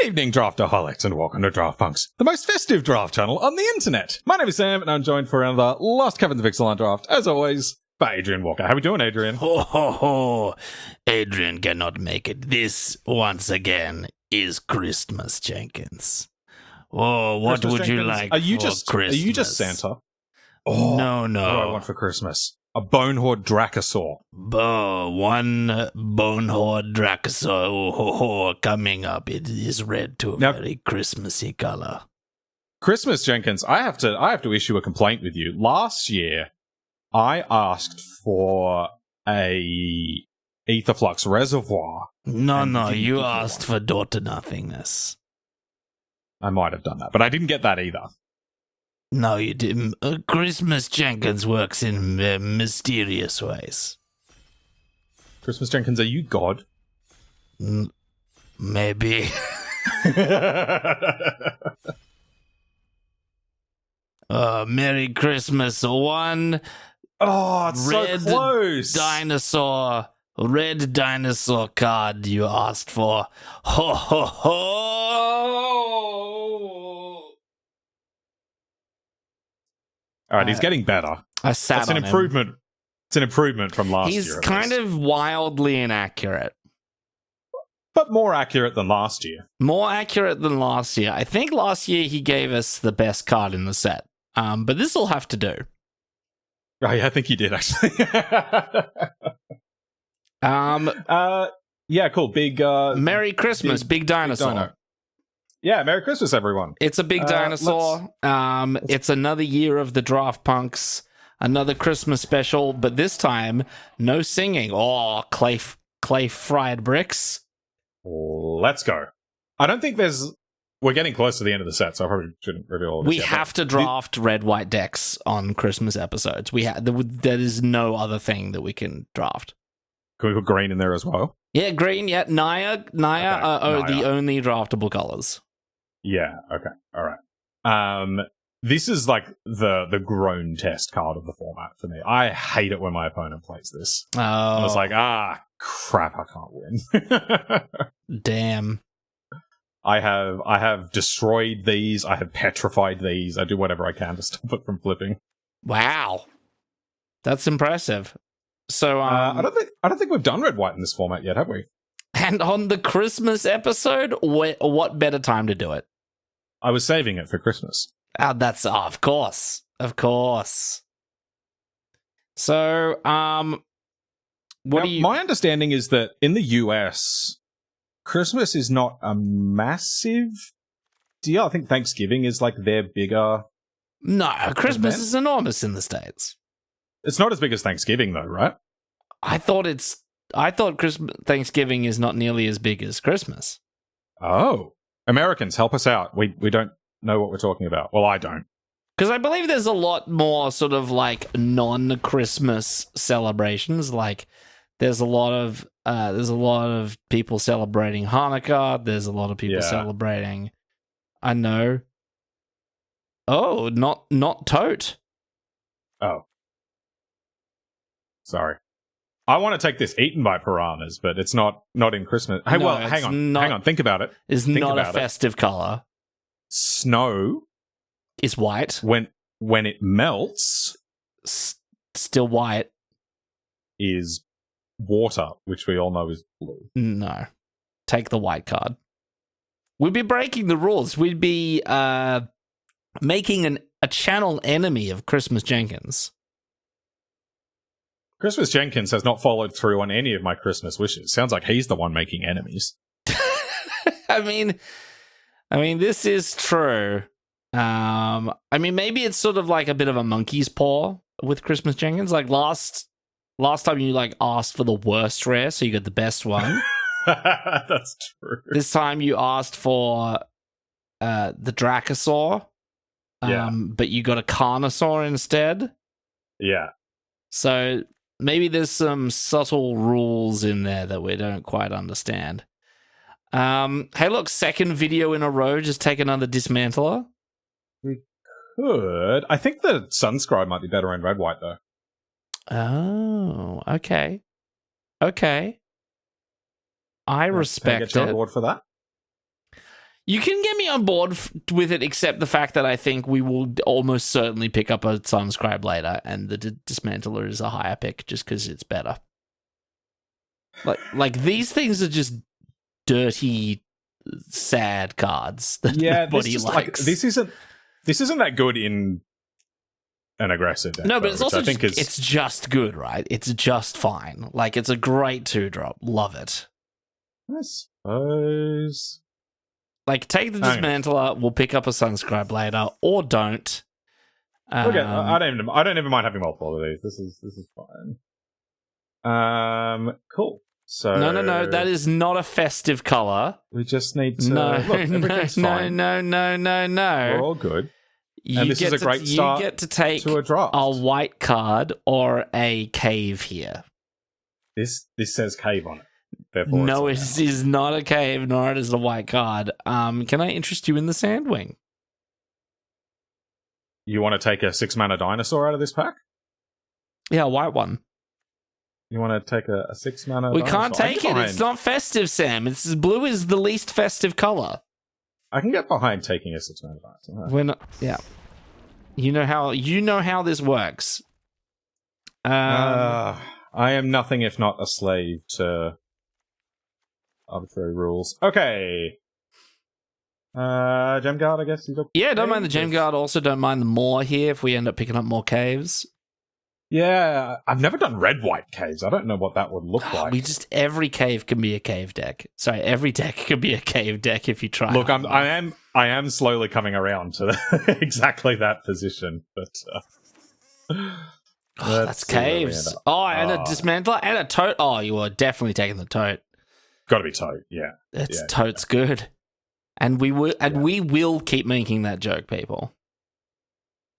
Good evening, draftaholics, and welcome to Draft Punks, the most festive draft channel on the internet. My name is Sam, and I'm joined for another last Caverns of Ixalan draft, as always, by Adrian Walker. How we doing, Adrian? Ho ho ho! Adrian cannot make it. This, once again, is Christmas Jenkins. Oh, what Christmas would Jenkins? you like Are you for just, Christmas? Are you just Santa? No. What do I want for Christmas? A bonehorde dracosaur. One bonehorde dracosaur coming up. It is red to a very Christmassy color. Christmas Jenkins, I have to issue a complaint with you. Last year, I asked for a Etherflux reservoir. No, you asked for Daughter Nothingness. I might have done that, but I didn't get that either. No, you didn't. Christmas Jenkins works in mysterious ways. Christmas Jenkins, are you God? Maybe. Merry Christmas. One. Oh, it's red so close. Red dinosaur card you asked for. Ho ho ho! All right, he's getting better. I sat That's on an improvement. him. It's an improvement from last year. He's kind of wildly inaccurate. But more accurate than last year. More accurate than last year. I think last year he gave us the best card in the set. But this will have to do. Oh, yeah, I think he did, actually. Yeah, cool. Big, Merry Christmas, big dinosaur. Big dino. Yeah, Merry Christmas, everyone. It's a big dinosaur. It's another year of the Draft Punks, another Christmas special, but this time, no singing. Oh, clay fried bricks. Let's go. I don't think we're getting close to the end of the set, so I probably shouldn't reveal all this We yet, have to draft red-white decks on Christmas episodes. There is no other thing that we can draft. Can we put green in there as well? Yeah, green, yeah. Naya Okay, are the Naya. only draftable colors. Yeah, okay. All right. This is like the grown test card of the format for me. I hate it when my opponent plays this. Oh. I was like, crap, I can't win. Damn. I have destroyed these. I have petrified these. I do whatever I can to stop it from flipping. Wow. That's impressive. So I don't think we've done red white in this format yet, have we? And on the Christmas episode, what better time to do it? I was saving it for Christmas. Of course. So, My understanding is that in the US, Christmas is not a massive deal. I think Thanksgiving is like their bigger. No, Christmas event. is enormous in the States. It's not as big as Thanksgiving, though, right? I thought Thanksgiving is not nearly as big as Christmas. Oh, Americans, help us out. We don't know what we're talking about. Well, I don't. Because I believe there's a lot more sort of like non-Christmas celebrations. Like there's a lot of people celebrating Hanukkah. There's a lot of people celebrating. I know. Oh, not tote. Oh, sorry. I want to take this eaten by piranhas, but it's not in Christmas. Hey, No, well, hang on. Think about it. It's not a festive color. Snow Is white. when it melts Still white. is water, which we all know is blue. No. Take the white card. We'd be breaking the rules. We'd be making a channel enemy of Christmas Jenkins. Christmas Jenkins has not followed through on any of my Christmas wishes. Sounds like he's the one making enemies. I mean, this is true. Maybe it's sort of like a bit of a monkey's paw with Christmas Jenkins. Like last time you like asked for the worst rare, so you got the best one. That's true. This time you asked for the Dracosaur, but you got a Carnosaur instead. Yeah. So maybe there's some subtle rules in there that we don't quite understand. Hey, look, second video in a row. Just take another dismantler. We could. I think the Sunscribe might be better in red white though. Oh, okay. I Can I respect get you on it. board for that? You can get me on board with it, except the fact that I think we will almost certainly pick up a Sunscribe later, and the Dismantler is a higher pick just because it's better. Like these things are just dirty, sad cards that nobody likes. This isn't that good in an aggressive deck. No, but it's also it's just good, right? It's just fine. Like, it's a great 2-drop. Love it. I suppose. Like, take the Dismantler, we'll pick up a Sunscribe later, or don't. Okay, I don't even mind having multiple of these. This is fine. Cool. So No, that is not a festive color. We just need to No, everything's fine. No. We're all good. And this is a great start. You get to take to a draft. A white card or a cave here. This says cave on it. Therefore no, it is not a cave, nor it is a white card. Can I interest you in the Sandwing? You want to take a 6-mana dinosaur out of this pack? Yeah, a white one. You want to take a 6-mana We dinosaur? can't take it. It's not festive, Sam. Blue is the least festive color. I can get behind taking a 6-mana dinosaur. We're not. Yeah. You know how this works. I am nothing if not a slave to arbitrary rules. Okay. Gem Guard, I guess. Yeah, don't mind the Gem Guard. Also, don't mind the Moor here if we end up picking up more caves. Yeah, I've never done red-white caves. I don't know what that would look like. Every cave can be a cave deck. Sorry, every deck can be a cave deck if you try. Look, I am slowly coming around to exactly that position, but that's caves. Oh, and a Dismantler and a Tote. Oh, you are definitely taking the Tote. Got to be Tote, yeah. Tote's good, and we will keep making that joke, people.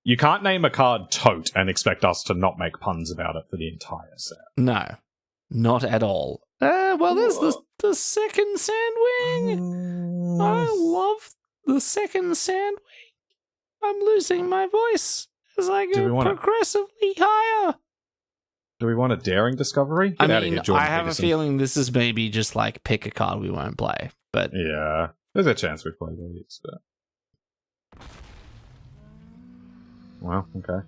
You can't name a card Tote and expect us to not make puns about it for the entire set. No, not at all. Well, there's the second Sandwing. I love the second Sandwing. I'm losing my voice as I go progressively higher. Do we want a daring discovery? Get out of here, Jordan I have Peterson. a feeling this is maybe just like pick a card we won't play. But yeah, there's a chance we play these, but... Well, okay.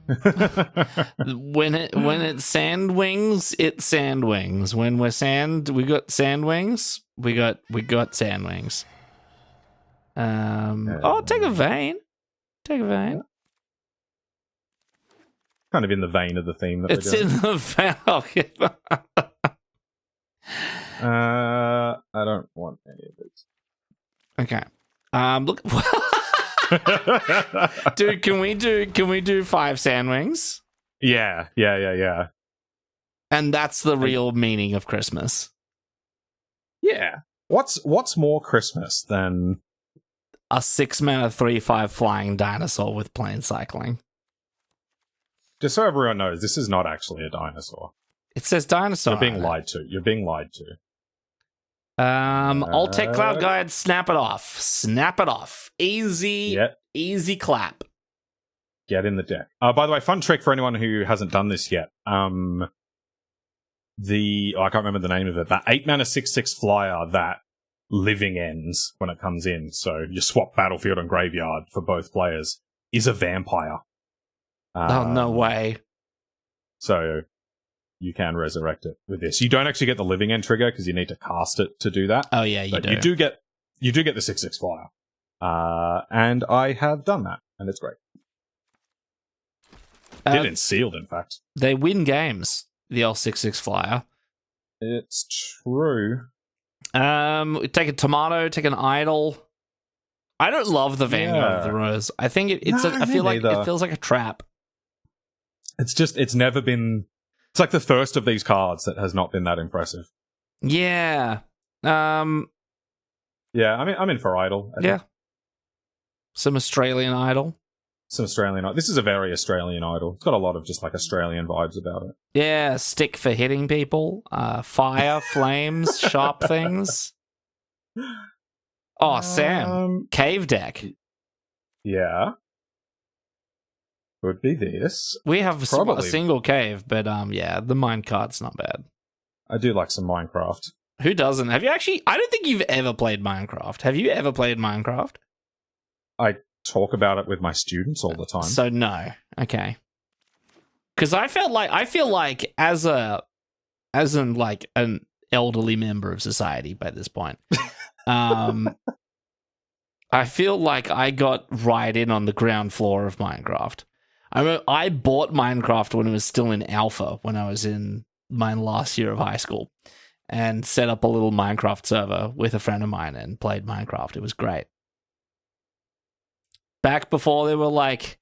when it sandwings, it sandwings. When we got sandwings. We got sandwings. Take a vein. Take a vein. Kind of in the vein of the theme that it's we're doing. In the vein. I don't want any of these. Okay. Look. Dude, can we do 5 Sandwings? Yeah. And that's the real meaning of Christmas. Yeah. What's more Christmas than a 6-mana 3/5 flying dinosaur with plane cycling? Just so everyone knows, this is not actually a dinosaur. It says dinosaur. You're being lied to. You're being lied to. Alt Tech Cloud Guide, snap it off. Snap it off. Easy easy clap. Get in the deck. By the way, fun trick for anyone who hasn't done this yet. I can't remember the name of it. That 8-mana 6/6 flyer that living ends when it comes in. So you swap battlefield and graveyard for both players is a vampire. Oh, no way. So you can resurrect it with this. You don't actually get the living end trigger because you need to cast it to do that. Oh yeah, you do. You do get the 6/6 flyer. And I have done that, and it's great. Did in sealed, in fact. They win games, the old 6/6 flyer. It's true. Take a tomato, take an idol. I don't love the Vanguard of the Rose. I think I feel like it feels like a trap. It's never been. It's like the first of these cards that has not been that impressive. Yeah. Yeah, I'm in for idol. Yeah. Some Australian idol. This is a very Australian idol. It's got a lot of just like Australian vibes about it. Yeah, stick for hitting people. Fire, flames, sharp things. Oh, Sam. Cave deck. Yeah. Could be this. We have a single cave, but yeah, the mine card's not bad. I do like some Minecraft. Who doesn't? Have you actually? I don't think you've ever played Minecraft. Have you ever played Minecraft? I talk about it with my students all the time. So no. Okay. Because I feel like as an elderly member of society by this point, I feel like I got right in on the ground floor of Minecraft. I bought Minecraft when it was still in alpha, when I was in my last year of high school, and set up a little Minecraft server with a friend of mine and played Minecraft. It was great. Back before there was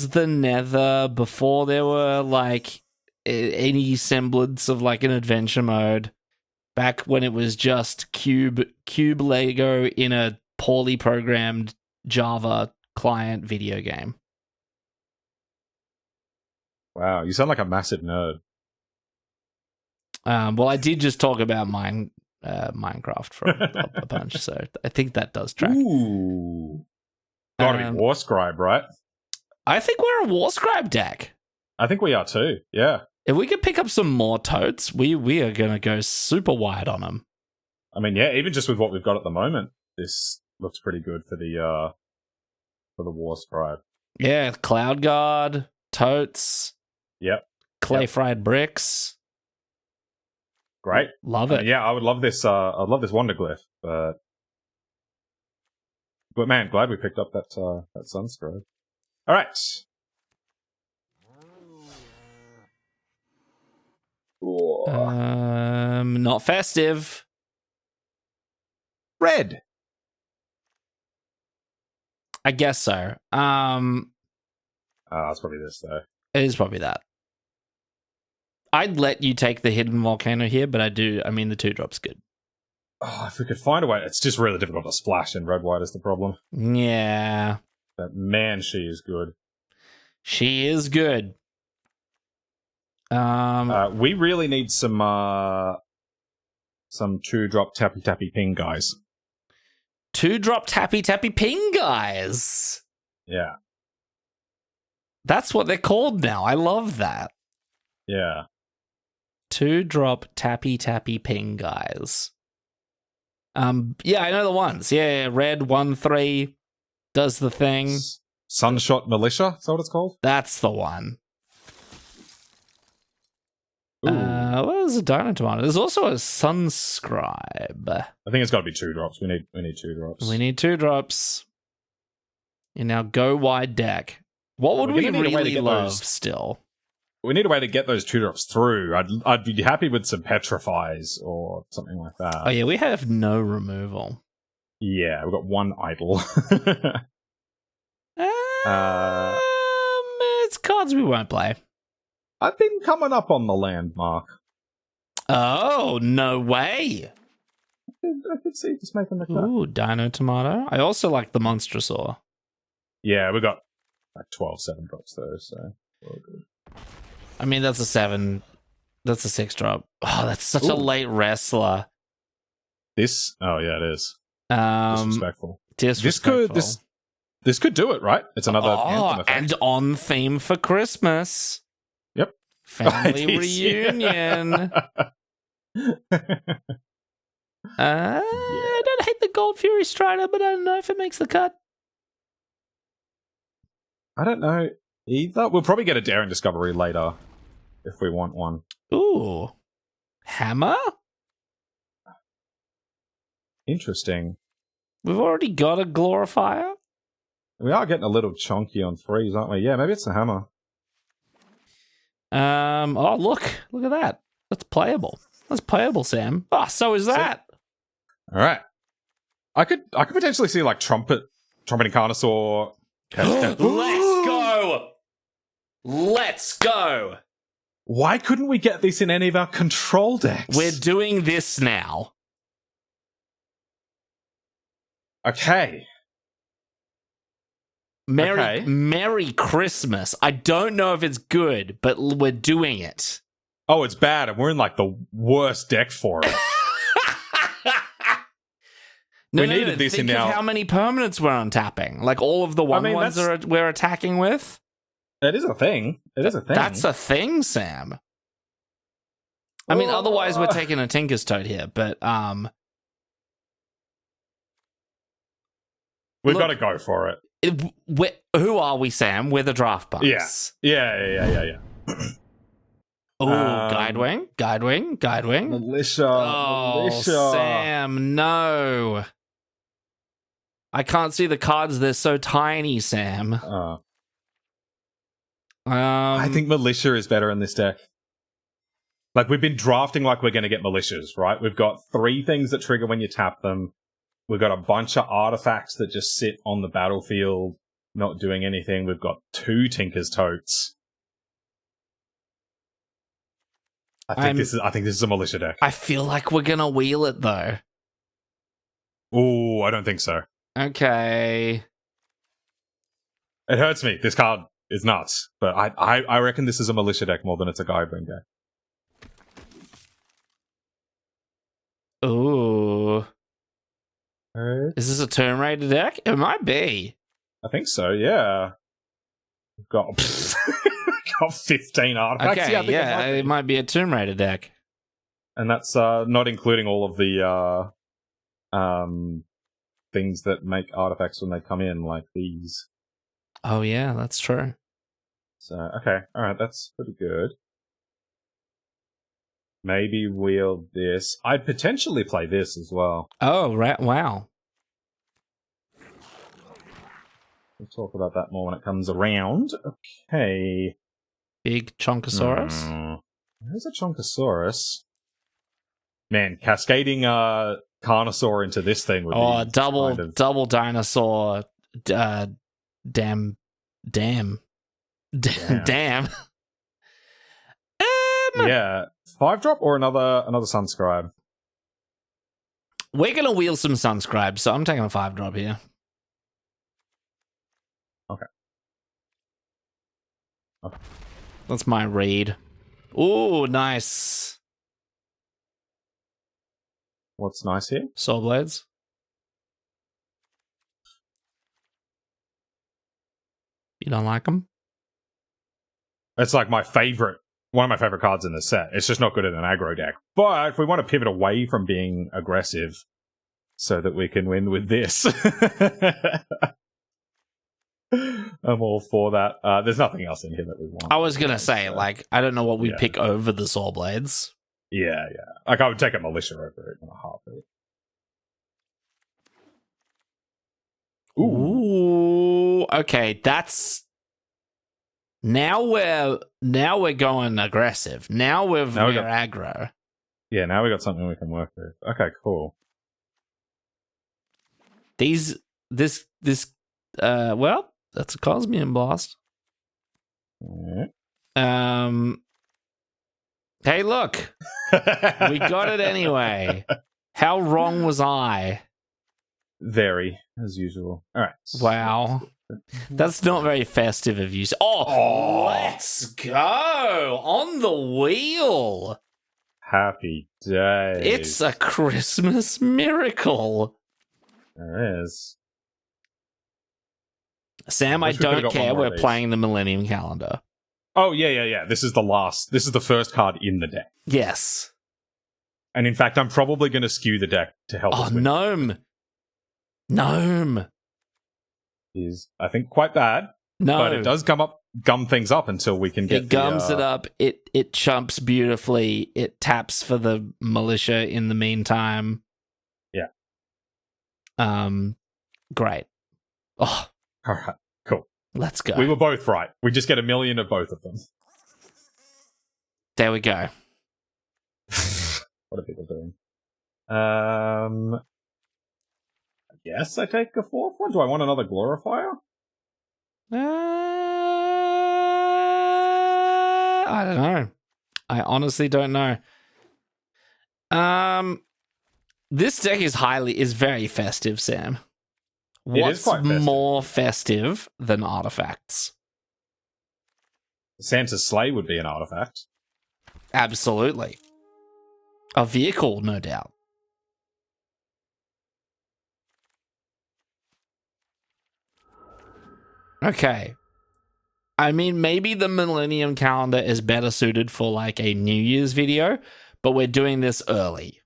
the Nether, before there were like any semblance of like an adventure mode, back when it was just cube Lego in a poorly programmed Java client video game. Wow, you sound like a massive nerd. Well, I did just talk about Minecraft for a bunch, so I think that does track. Ooh. Gotta be Warscribe, right? I think we're a Warscribe deck. I think we are too, yeah. If we could pick up some more totes, we are going to go super wide on them. I mean, yeah, even just with what we've got at the moment, this looks pretty good for the Warscribe. Yeah, Cloud Guard, totes. Yep. Clay fried bricks. Great. Love it. Yeah, I would love this I'd love this Wonderglyph, but man, glad we picked up that Sunscribe. All right. Not festive. Red. I guess so. It's probably this though. It is probably that. I'd let you take the hidden volcano here, but I mean the 2-drop's good. Oh, if we could find a way. It's just really difficult to splash in red white is the problem. Yeah. But man, she is good. She is good. We really need some 2-drop tappy tappy ping guys. 2-drop tappy tappy ping guys. Yeah. That's what they're called now. I love that. Yeah. 2-drop tappy tappy ping guys. Yeah, I know the ones. Yeah, red 1/3 does the thing. Sunshot Militia, is that what it's called? That's the one. Ooh. There's a Dino Tomato. There's also a Sunscribe. I think it's got to be 2-drops. We need 2-drops. We need 2-drops in our go wide deck. What would we really love still? We need a way to get those 2-drops through. I'd be happy with some Petrifies or something like that. Oh yeah, we have no removal. Yeah, we've got 1 idle. It's cards we won't play. I've been coming up on the landmark. Oh, no way. I could see just making the cut. Ooh, Dino Tomato. I also like the Monstrosaur. Yeah, we got like 12 7-drops though, so all good. I mean, that's a 7. That's a 6-drop. Oh, that's such a late wrestler. Oh yeah, it is. Disrespectful. This could do it, right? It's another anthem effect. And on theme for Christmas. Yep. Family reunion. I don't hate the Gold Fury Strider, but I don't know if it makes the cut. I don't know either. We'll probably get a Daring Discovery later if we want one. Ooh. Hammer? Interesting. We've already got a Glorifier. We are getting a little chunky on 3s, aren't we? Yeah, maybe it's a hammer. Oh, look at that. That's playable. That's playable, Sam. Oh, so is that. All right. I could potentially see like Trumpeting Carnosaur. Let's go. Let's go. Why couldn't we get this in any of our control decks? We're doing this now. Okay. Merry Christmas. I don't know if it's good, but we're doing it. Oh, it's bad, and we're in like the worst deck for it. We needed this in now. Think of how many permanents we're untapping. Like all of the ones we're attacking with. It is a thing. It is a thing. That's a thing, Sam. I mean, otherwise we're taking a Tinker's Toad here, but we've got to go for it. Who are we, Sam? We're the draft bunks. Yeah. Oh, Guidewing. Militia. Sam, no. I can't see the cards. They're so tiny, Sam. I think Militia is better in this deck. Like, we've been drafting like we're going to get Militias, right? We've got 3 things that trigger when you tap them. We've got a bunch of artifacts that just sit on the battlefield, not doing anything. We've got 2 Tinker's Totes. I think this is a Militia deck. I feel like we're going to wheel it, though. Oh, I don't think so. Okay. It hurts me. This card is nuts. But I reckon this is a Militia deck more than it's a Guidewing deck. Ooh. Is this a Tomb Raider deck? It might be. I think so, yeah. We've got 15 artifacts. Okay, yeah, it might be a Tomb Raider deck. And that's not including all of the things that make artifacts when they come in, like these. Oh, yeah, that's true. So, okay, alright, that's pretty good. Maybe wheel this. I'd potentially play this as well. Oh, right, wow. We'll talk about that more when it comes around. Okay. Big Chonkosaurus? There's a Chonkosaurus. Man, cascading Carnosaur into this thing would be double dinosaur. Damn. Yeah. 5-drop or another Sunscribe? We're going to wheel some Sunscribe, so I'm taking a 5-drop here. Okay. That's my read. Ooh, nice. What's nice here? Soul Blades. You don't like them? It's like one of my favorite cards in the set. It's just not good in an aggro deck. But if we want to pivot away from being aggressive so that we can win with this, I'm all for that. There's nothing else in here that we want. I was going to say, I don't know what we'd pick over the Soul Blades. Yeah. Like, I would take a Militia over it in a heartbeat. Ooh, okay, that's... Now we're going aggressive. Now we're aggro. Yeah, now we got something we can work with. Okay, cool. Well, that's a Cosmian Blast. Yeah. Hey, look. We got it anyway. How wrong was I? Very, as usual. All right. Wow. That's not very festive of you. Oh, let's go on the wheel. Happy day. It's a Christmas miracle. There is. Sam, I don't care. We're playing the Millennium Calendar. Oh, yeah. This is the first card in the deck. Yes. And in fact, I'm probably going to skew the deck to help us win. Gnome is, I think, quite bad. No. But it does gum things up until we can get it gums it up. It chumps beautifully. It taps for the Militia in the meantime. Yeah. Great. Oh. All right. Cool. Let's go. We were both right. We just get 1 million of both of them. There we go. What are people doing? I guess I take a 4th one. Do I want another Glorifier? I don't know. I honestly don't know. This deck is very festive, Sam. What's more festive than artifacts? Santa's sleigh would be an artifact. Absolutely. A vehicle, no doubt. Okay. I mean, maybe the Millennium Calendar is better suited for like a New Year's video, but we're doing this early.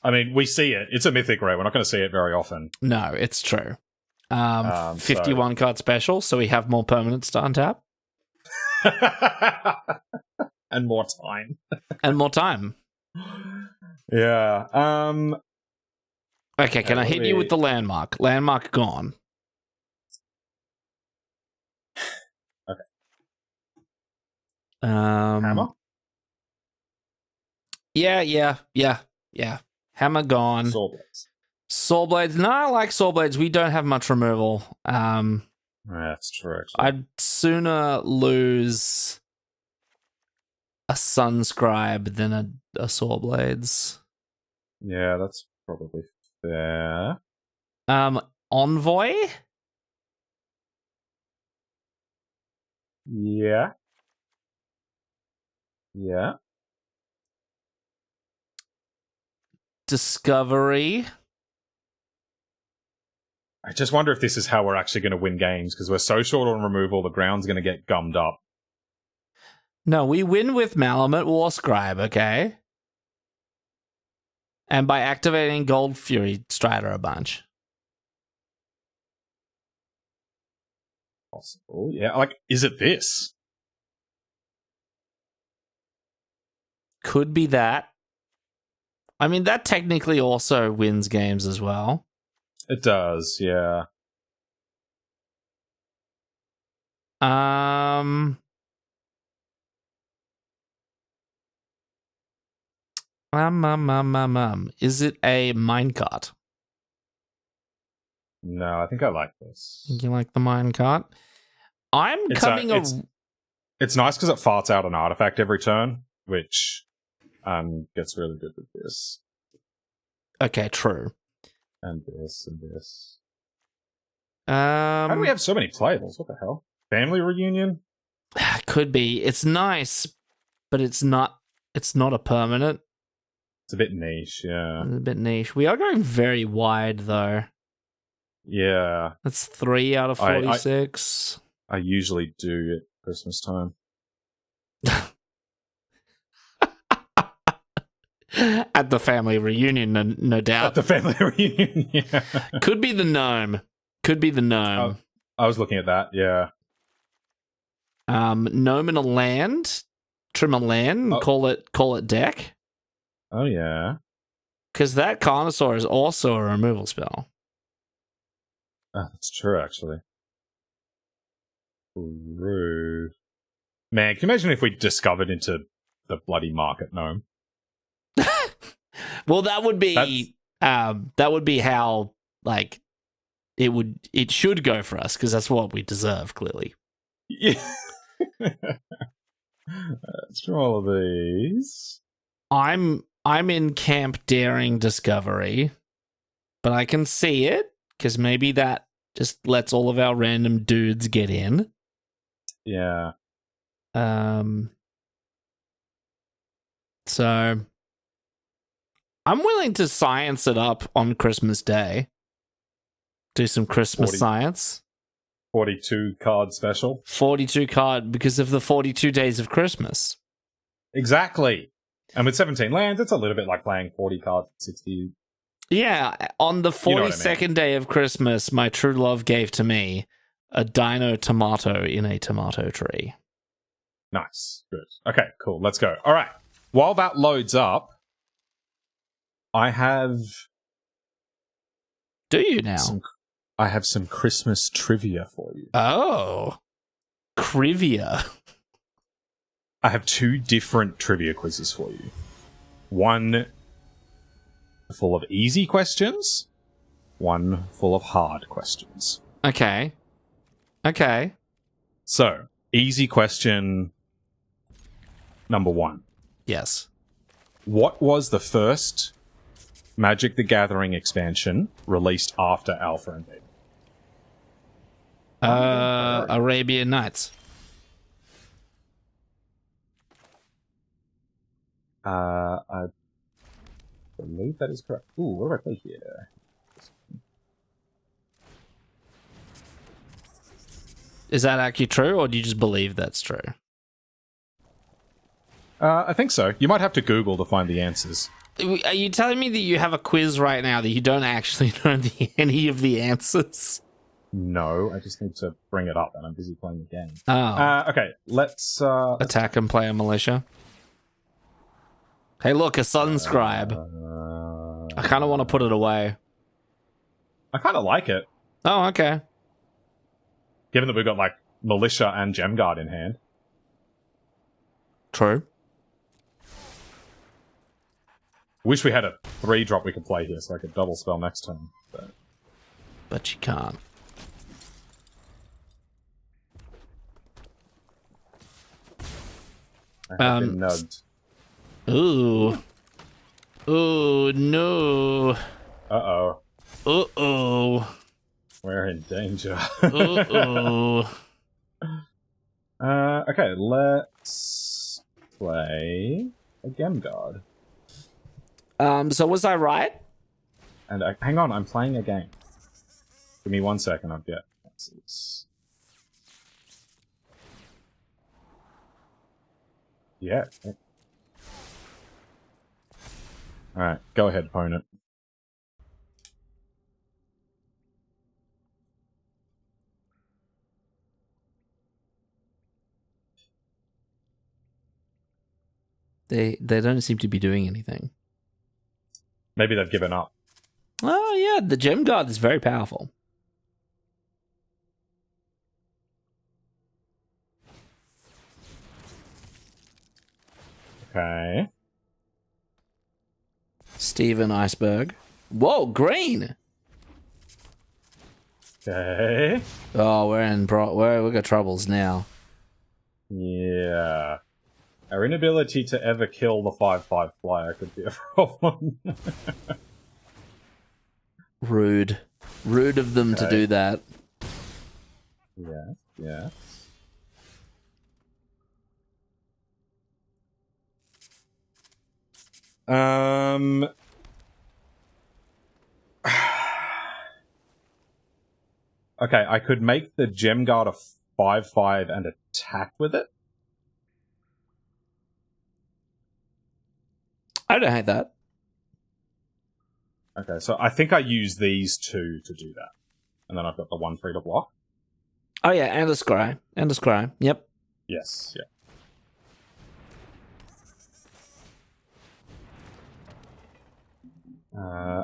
I mean, we see it. It's a mythic rare. We're not going to see it very often. No, it's true. 51 card special, so we have more permanents to untap. And more time. And more time. Yeah. Okay, can I hit you with the landmark? Landmark gone. Okay. Hammer? Yeah. Hammer gone. Saw blades. No, I like saw blades. We don't have much removal. That's true, actually. I'd sooner lose a Sunscribe than a saw blades. Yeah, that's probably fair. Envoy? Yeah. Discovery. I just wonder if this is how we're actually going to win games, because we're so short on removal, the ground's going to get gummed up. No, we win with Malamute Warscribe, okay? And by activating Gold Fury Strider a bunch. Possible, yeah. Like, is it this? Could be that. I mean, that technically also wins games as well. It does, yeah. Is it a minecart? No, I think I like this. You like the minecart? It's nice because it farts out an artifact every turn, which gets really good with this. Okay, true. And this, and this. How do we have so many playables? What the hell? Family reunion? Could be. It's nice, but it's not a permanent. It's a bit niche, yeah. It's a bit niche. We are going very wide, though. Yeah. That's 3 out of 46. I usually do at Christmas time. At the family reunion, no doubt. At the family reunion, yeah. Could be the gnome. I was looking at that, yeah. Gnome in a land. Trim a land and call it deck. Oh, yeah. Because that Carnosaur is also a removal spell. Oh, that's true, actually. True. Man, can you imagine if we discovered into the bloody market gnome? Well, that would be how, like, it should go for us, because that's what we deserve, clearly. Yeah. Let's draw all of these. I'm in camp daring discovery, but I can see it, because maybe that just lets all of our random dudes get in. Yeah. So I'm willing to science it up on Christmas Day. Do some Christmas science. 42 card special. 42 card because of the 42 days of Christmas. Exactly. And with 17 lands, it's a little bit like playing 40 cards at 60. Yeah, on the 42nd day of Christmas, my true love gave to me a dino tomato in a tomato tree. Nice. Good. Okay, cool. Let's go. All right. While that loads up, I have... Do you now? I have some Christmas trivia for you. Oh. Trivia. I have 2 different trivia quizzes for you. One full of easy questions, one full of hard questions. Okay. So, easy question number 1. Yes. What was the first Magic the Gathering expansion released after Alpha and Beta? Arabian Nights. I believe that is correct. Ooh, what do I play here? Is that actually true, or do you just believe that's true? I think so. You might have to Google to find the answers. Are you telling me that you have a quiz right now that you don't actually know any of the answers? No, I just need to bring it up, and I'm busy playing the game. Oh. Okay, let's... Attack and play a militia. Hey, look, a sunscribe. I kind of want to put it away. I kind of like it. Oh, okay. Given that we've got, like, militia and gem guard in hand. True. Wish we had a 3-drop we could play here, so I could double spell next turn. But you can't. I have been nugged. Ooh. Ooh, no. Uh-oh. Uh-oh. We're in danger. Uh-oh. Okay, let's play a gem guard. So was I right? And hang on, I'm playing a game. Give me 1 second, I'll get answers. Yeah. Alright, go ahead, opponent. They don't seem to be doing anything. Maybe they've given up. Oh, yeah, the gem guard is very powerful. Okay. Steven Iceberg. Whoa, green! Okay. Oh, we got troubles now. Yeah. Our inability to ever kill the 5/5 flyer could be a problem. Rude. Rude of them to do that. Yeah, yeah. Okay, I could make the gem guard a 5/5 and attack with it. I don't hate that. Okay, so I think I use these two to do that. And then I've got the 1/3 to block. Oh, yeah, and a scry. And a scry. Yep. Yes, yeah.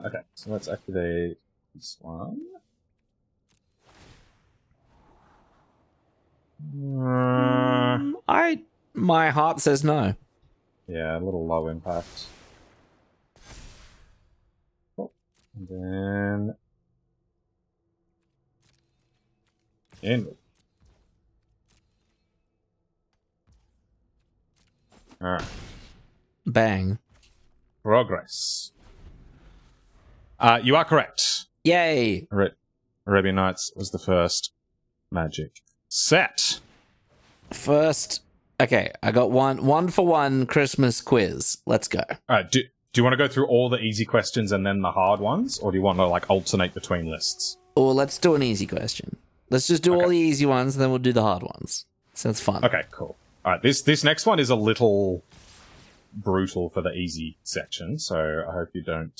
Okay, so let's activate this one. My heart says no. Yeah, a little low impact. Oh, and then inward. Alright. Bang. Progress. You are correct. Yay. Arabian Nights was the first magic set. First, okay, I got one for one Christmas quiz. Let's go. Alright, do you want to go through all the easy questions and then the hard ones? Or do you want to, like, alternate between lists? Or let's do an easy question. Let's just do all the easy ones, and then we'll do the hard ones. Sounds fun. Okay, cool. Alright, this next one is a little brutal for the easy section, so I hope you don't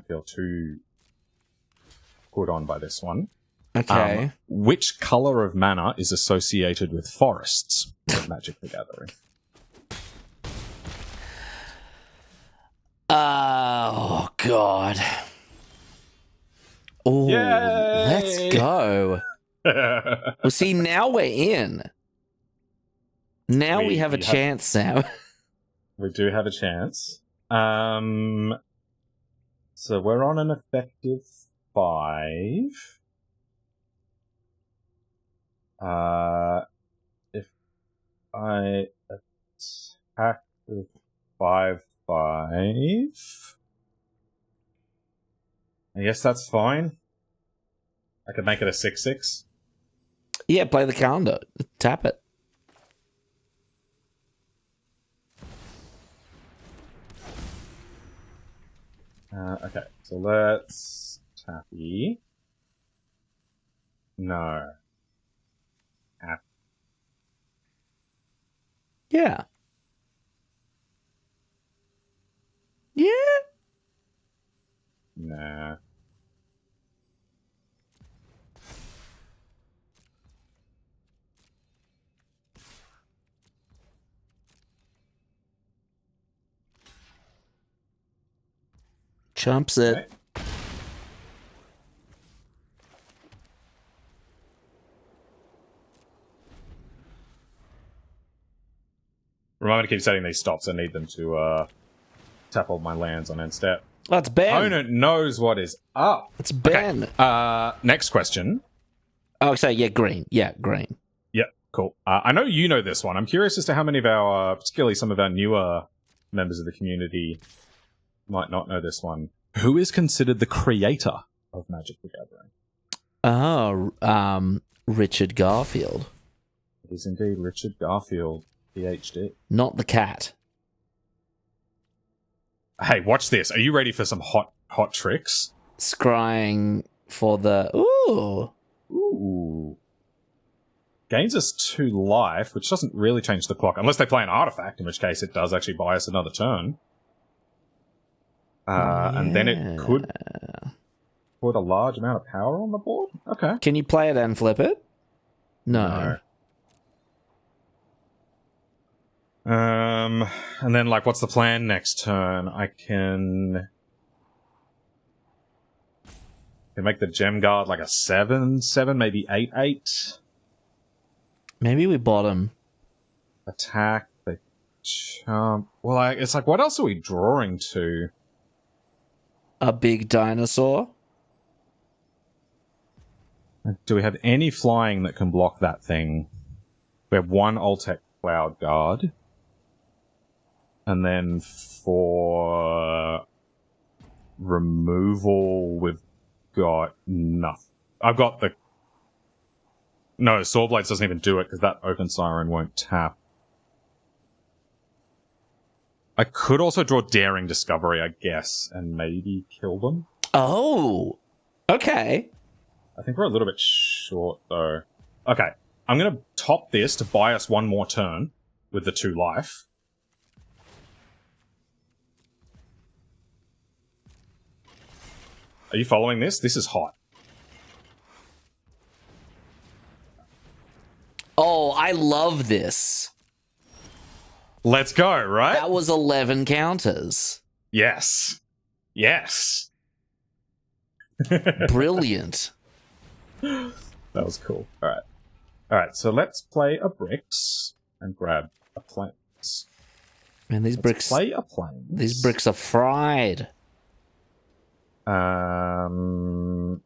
feel too put on by this one. Okay. Which color of mana is associated with forests in Magic the Gathering? Oh, God. Oh, Yay! let's go. Well, see, now we're in. Now we have a chance, Sam. We do have a chance. So we're on an effective 5. If I attack with 5/5, I guess that's fine. I could make it a 6/6. Yeah, play the calendar. Tap it. Okay, so let's tappy. No. Yeah. Yeah. Nah. Chumps it. Okay. Remember to keep setting these stops. I need them to tap all my lands on end step. That's Ben. Opponent knows what is up. It's Ben. Okay. Next question. Oh, so yeah, green. Yeah, green. Yeah, cool. I know you know this one. I'm curious as to how many of our, particularly some of our newer members of the community, might not know this one. Who is considered the creator of Magic the Gathering? Oh, Richard Garfield. It is indeed Richard Garfield, PhD. Not the cat. Hey, watch this. Are you ready for some hot tricks? Scrying for the... Ooh. Ooh. Gains us 2 life, which doesn't really change the clock, unless they play an artifact, in which case it does actually buy us another turn. And then it could put a large amount of power on the board? Okay. Can you play it and flip it? No. And then, like, what's the plan next turn? I can make the gem guard like a 7/7, maybe 8/8. Maybe we bottom. Attack the chump. Well, it's like, what else are we drawing to? A big dinosaur? Do we have any flying that can block that thing? We have 1 Altec Cloud Guard. And then for removal, we've got nothing. I've got the... No, Swordblades doesn't even do it because that Open Siren won't tap. I could also draw Daring Discovery, I guess, and maybe kill them. Oh, okay. I think we're a little bit short, though. Okay, I'm going to top this to buy us 1 more turn with the 2 life. Are you following this? This is hot. Oh, I love this. Let's go, right? That was 11 counters. Yes. Yes. Brilliant. That was cool. Alright. Alright, so let's play a Bricks and grab a Plains. Man, these bricks... Play a Plains. These bricks are fried. And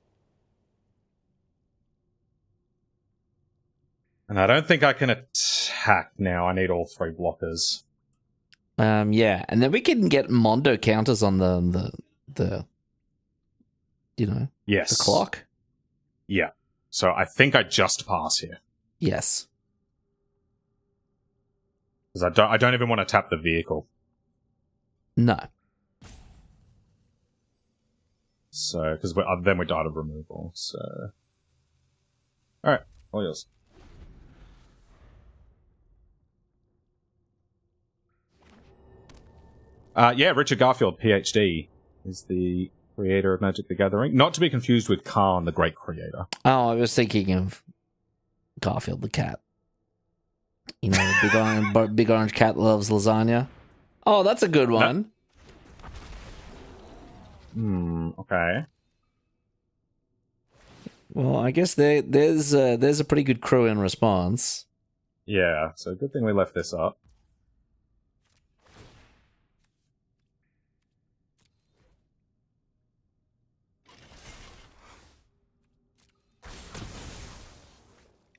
I don't think I can attack now. I need all 3 blockers. Yeah, and then we can get Mondo counters on the you know, Yes. the clock. Yeah. So I think I just pass here. Yes. Because I don't even want to tap the vehicle. No. So, because then we died of removal. So, all right, all yours. Yeah, Richard Garfield, PhD, is the creator of Magic the Gathering. Not to be confused with Khan, the great creator. Oh, I was thinking of Garfield the cat. You know, the big orange cat loves lasagna. Oh, that's a good one. Okay. Well, I guess there's a pretty good crew in response. Yeah, so good thing we left this up.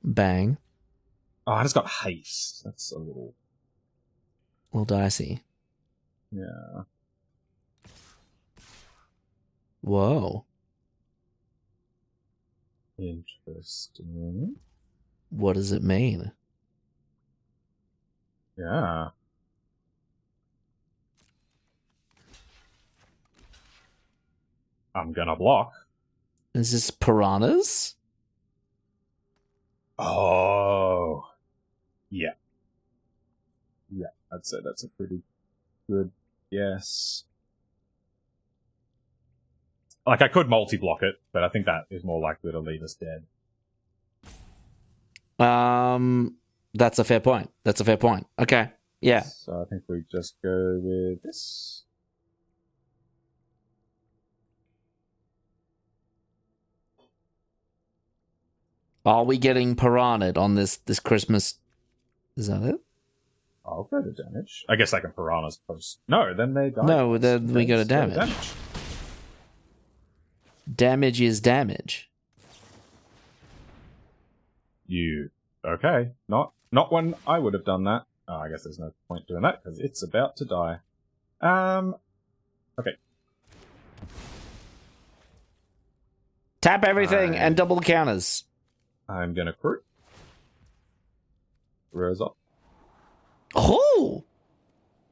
Bang. Oh, I just got haste. That's a little dicey. Yeah. Whoa. Interesting. What does it mean? Yeah. I'm gonna block. Is this piranhas? Oh. Yeah. I'd say that's a pretty good guess. Like, I could multi-block it, but I think that is more likely to leave us dead. That's a fair point. Okay. Yeah. So I think we just go with this. Are we getting piranha'd on this Christmas? Is that it? I'll go to damage. I guess I can piranhas post. No, then they die. No, then we go to damage. Damage is damage. Okay? Not when I would have done that. Oh, I guess there's no point doing that because it's about to die. Okay. Tap everything and double the counters. I'm gonna crew. Rose up. Oh!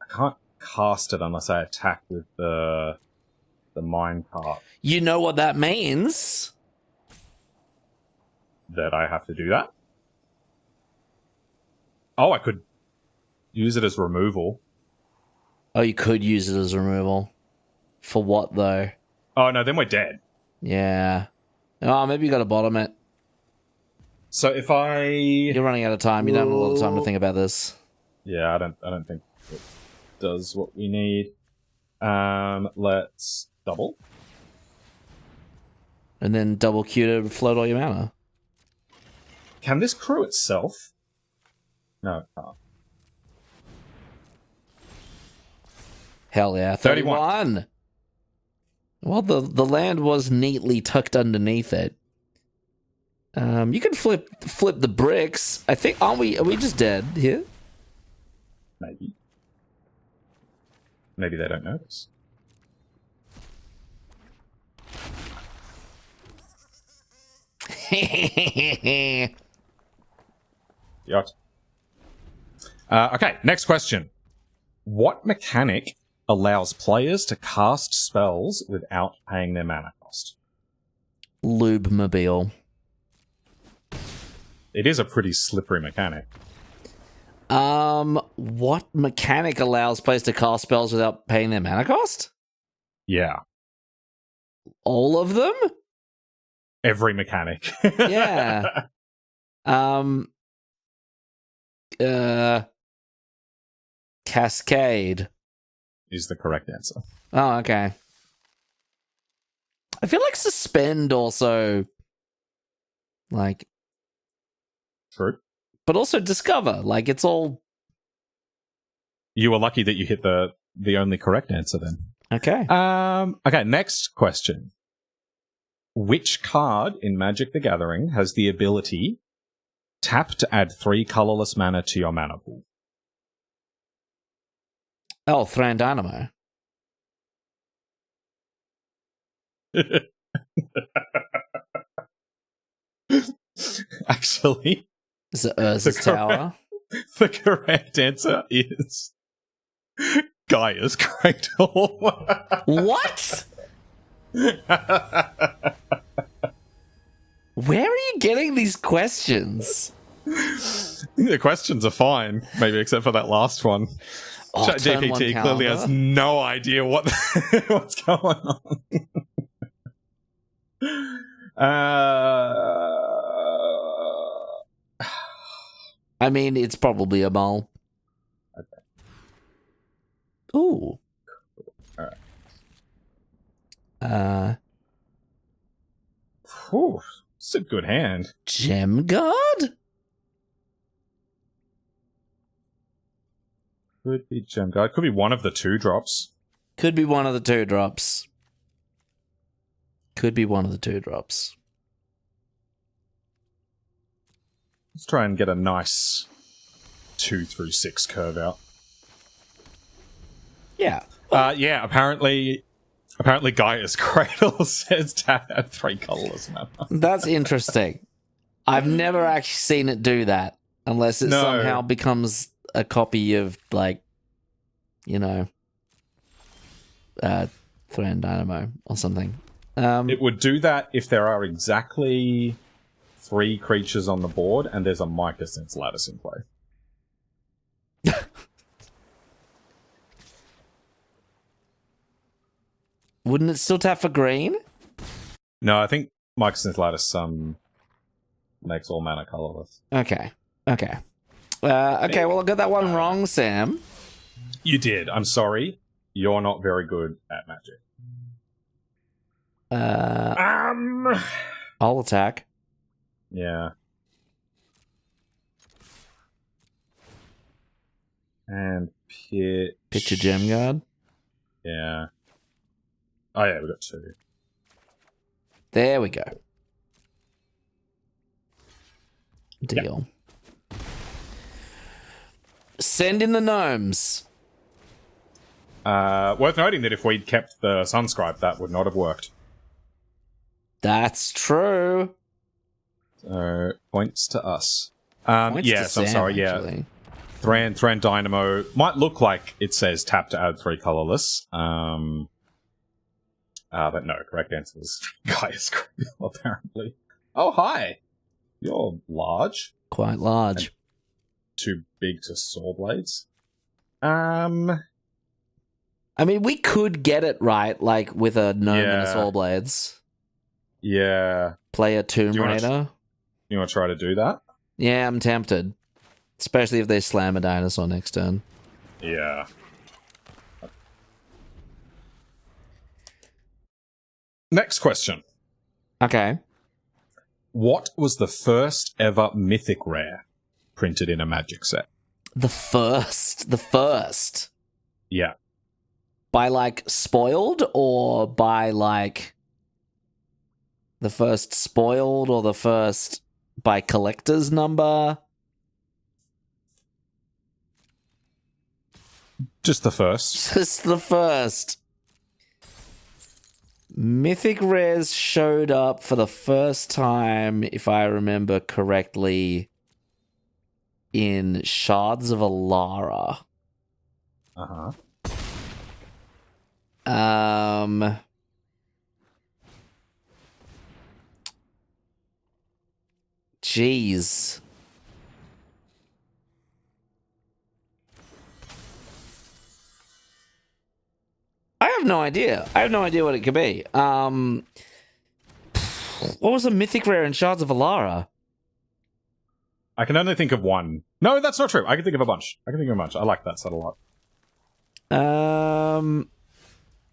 I can't cast it unless I attack with the mine cart. You know what that means? That I have to do that? Oh, I could use it as removal. Oh, you could use it as removal. For what, though? Oh, no, then we're dead. Yeah. Oh, maybe you got to bottom it. So if You're running out of time. You don't have a lot of time to think about this. Yeah, I don't think it does what we need. Let's double. And then double Q to float all your mana. Can this crew itself? No, it can't. Hell yeah. 31. Well, the land was neatly tucked underneath it. You can flip the bricks. I think are we just dead here? Maybe. Maybe they don't notice. Yacht. Okay, next question. What mechanic allows players to cast spells without paying their mana cost? Lube-mobile. It is a pretty slippery mechanic. What mechanic allows players to cast spells without paying their mana cost? Yeah. All of them? Every mechanic. Yeah. Cascade is the correct answer. Oh, okay. I feel like suspend also, like, true, but also discover. Like, it's all. You were lucky that you hit the only correct answer then. Okay. Okay. Next question. Which card in Magic the Gathering has the ability tap to add 3 colorless mana to your mana pool? Oh, Thran Dynamo. Actually, is it Urza's Tower? The correct answer is Gaia's Cradle. What? Where are you getting these questions? The questions are fine, maybe except for that last one. Oh, GPT clearly has no idea what's going on. I mean, it's probably a mole. Okay. Ooh. All right. Whew, it's a good hand. Gem Guard? Could be Gem Guard. Could be one of the 2 drops. Could be one of the 2 drops. Could be one of the 2 drops. Let's try and get a nice 2 through 6 curve out. Yeah. Yeah, apparently Gaia's Cradle says tap at 3 colorless mana. That's interesting. I've never actually seen it do that, unless it somehow becomes a copy of, like, you know, Thran Dynamo or something. It would do that if there are exactly 3 creatures on the board and there's a Mycosynth's Lattice in play. Wouldn't it still tap for green? No, I think Mycosynth makes all mana colorless. Okay. Okay, well, I got that one wrong, Sam. You did. I'm sorry. You're not very good at Magic. I'll attack. Yeah. And pitch a gem guard. Yeah. Oh yeah, we got 2. There we go. Deal. Yep. Send in the gnomes. Worth noting that if we'd kept the Sunscribe, that would not have worked. That's true. So, points to us. Points yes, to I'm Sam, sorry, actually. yeah. Thran Dynamo might look like it says tap to add 3 colorless. But no, correct answer is Gaia's Creel, apparently. Oh, hi! You're large. Quite large. And too big to saw blades. I mean, we could get it right, like with a gnome and a saw blades. Yeah. Play a Tomb Raider. You want to try to do that? Yeah, I'm tempted. Especially if they slam a dinosaur next turn. Yeah. Next question. Okay. What was the first ever mythic rare printed in a Magic set? The first. Yeah. By, like, spoiled, or by, like, the first spoiled, or the first by collector's number? Just the first. Just the first. Mythic rares showed up for the first time, if I remember correctly, in Shards of Alara. Uh-huh. Jeez. I have no idea. I have no idea what it could be. What was a mythic rare in Shards of Alara? I can only think of one. No, that's not true. I can think of a bunch. I like that set a lot.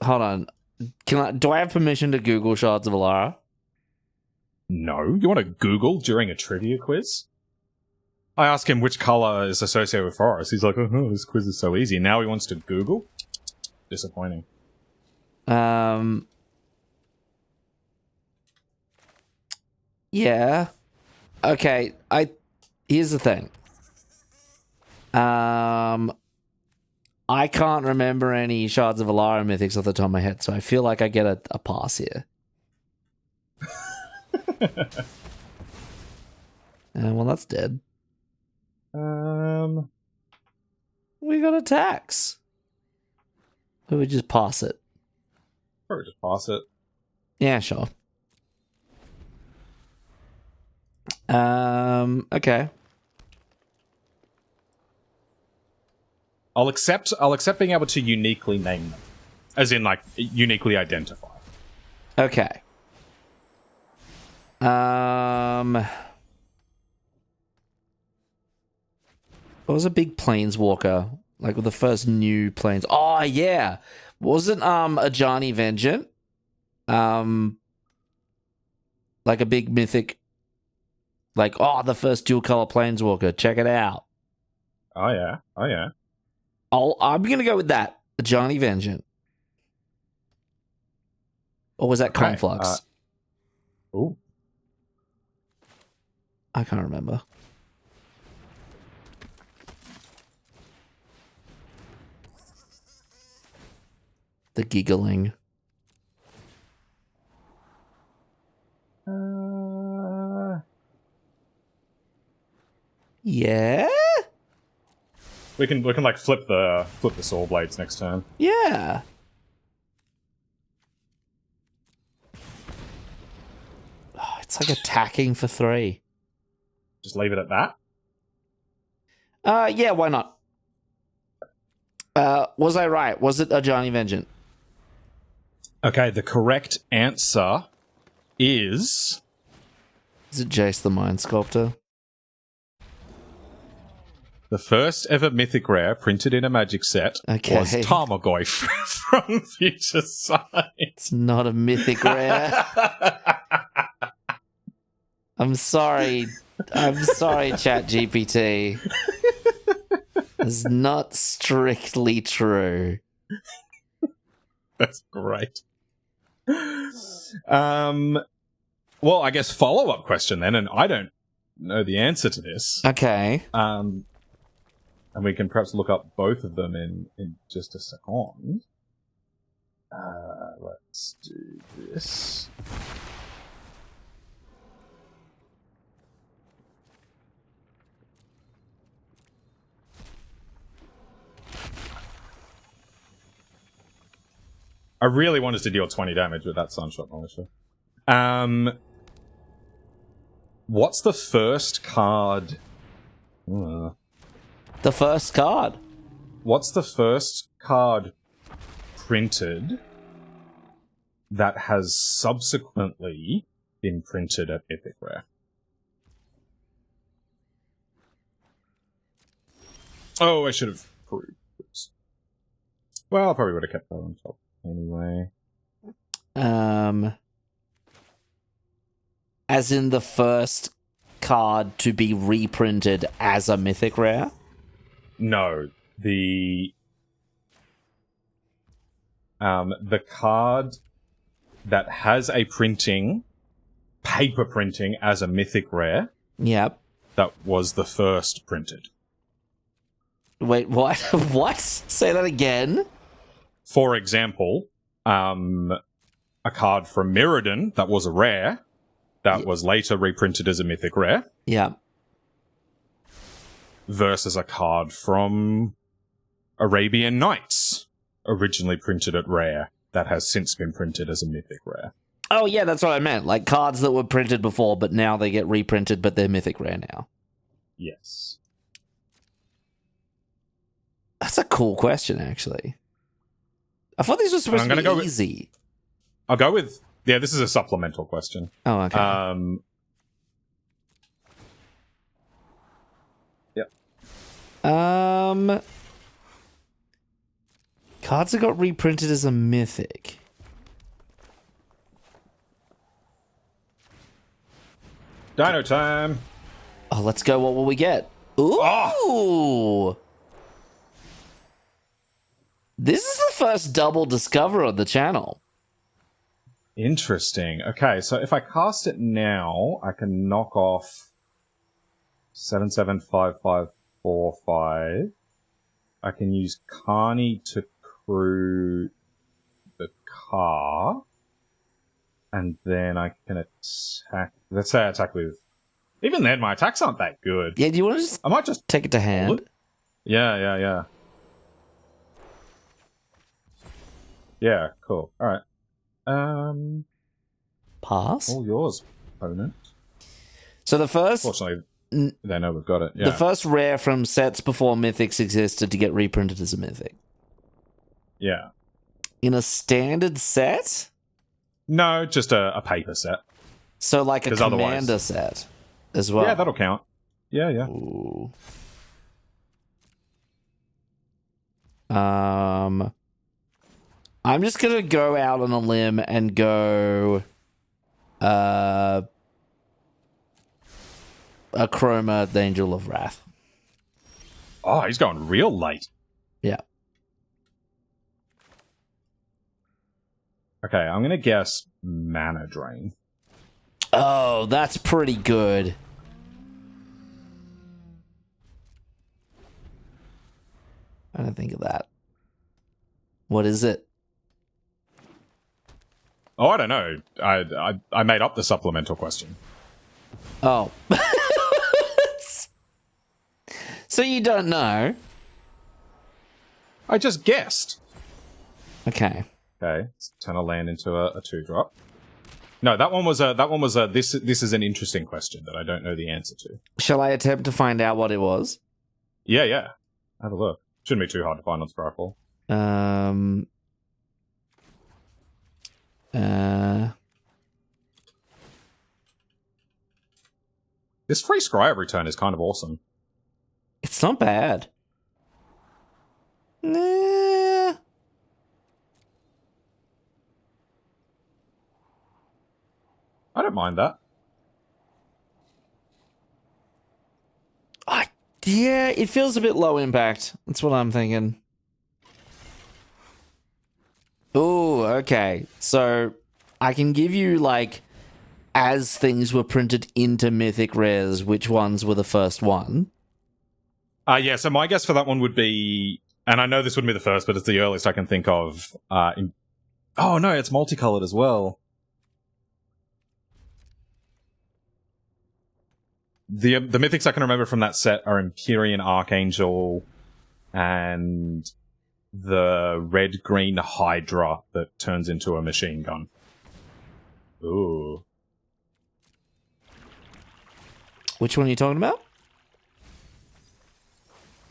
Hold on. Do I have permission to Google Shards of Alara? No. You want to Google during a trivia quiz? I asked him which color is associated with forest. He's like, oh, this quiz is so easy. Now he wants to Google? Disappointing. Yeah. Okay, here's the thing. I can't remember any Shards of Alara mythics off the top of my head, so I feel like I get a pass here. Well, that's dead. We got attacks. Or we just pass it? Probably just pass it. Yeah, sure. Okay. I'll accept being able to uniquely name them. As in, like, uniquely identify. Okay. What was a big planeswalker? Like with the first new planes. Oh yeah. Wasn't Ajani Vengeant? Like a big mythic, like, the first dual color planeswalker. Check it out. Oh yeah. I'm gonna go with that. Ajani Vengeant. Or was that Conflux? Ooh. I can't remember. The giggling. Yeah. We can like flip the saw blades next turn. Yeah. Oh, it's like attacking for 3. Just leave it at that. Yeah, why not? Was I right? Was it Ajani Vengeant? Okay, the correct answer is... Is it Jace the Mind Sculptor? The first ever mythic rare printed in a Magic set was Tarmogoyf from Future Sight. It's not a mythic rare. I'm sorry. ChatGPT. It's not strictly true. That's great. Well, I guess follow-up question then, and I don't know the answer to this. Okay. And we can perhaps look up both of them in just a second. Let's do this. I really want us to deal 20 damage with that Sunshot Militia. What's the first card? The first card? What's the first card printed that has subsequently been printed at Mythic Rare? Oh, I should have proved this. Well, I probably would have kept that on top anyway. As in the first card to be reprinted as a Mythic Rare? No, the card that has a paper printing as a Mythic Rare. Yep. That was the first printed. Wait, what? What? Say that again? For example, a card from Mirrodin that was a rare that was later reprinted as a Mythic Rare. Yeah. Versus a card from Arabian Nights, originally printed at rare, that has since been printed as a Mythic Rare. Oh, yeah, that's what I meant. Like cards that were printed before, but now they get reprinted, but they're Mythic Rare now. Yes. That's a cool question, actually. I thought these were supposed to be easy. I'll go with... Yeah, this is a supplemental question. Oh, okay. Yep. Cards that got reprinted as a mythic. Dino time. Oh, let's go. What will we get? Ooh! Oh. This is the first double discover on the channel. Interesting. Okay, so if I cast it now, I can knock off 7/7/5/5/4/5. I can use Carney to crew the car, and then I can attack. Let's say I attack with. Even then, my attacks aren't that good. Yeah, do you want to I might just take it to hand? Yeah. Yeah, cool. All right. Pass. All yours, opponent. So the first... Fortunately, they know we've got it. Yeah. The first rare from sets before Mythics existed to get reprinted as a Mythic. Yeah. In a standard set? No, just a paper set. So like a commander set as well? Yeah, that'll count. Yeah. Ooh. I'm just going to go out on a limb and go a Chroma, the Angel of Wrath. Oh, he's going real late. Yeah. Okay, I'm going to guess Mana Drain. Oh, that's pretty good. I didn't think of that. What is it? Oh, I don't know. I made up the supplemental question. Oh. So you don't know? I just guessed. Okay. Okay, let's turn a land into a 2-drop. No, that one was a. This is an interesting question that I don't know the answer to. Shall I attempt to find out what it was? Yeah. Have a look. Shouldn't be too hard to find on Scryfall. This free scry every turn is kind of awesome. It's not bad. Nah. I don't mind that. Yeah, it feels a bit low impact. That's what I'm thinking. Oh, okay. So I can give you, like, as things were printed into Mythic Rares, which ones were the first one? Yeah, so my guess for that one would be, and I know this wouldn't be the first, but it's the earliest I can think of. Oh, no, it's multicolored as well. The mythics I can remember from that set are Empyrean Archangel and the red-green Hydra that turns into a machine gun. Ooh. Which one are you talking about?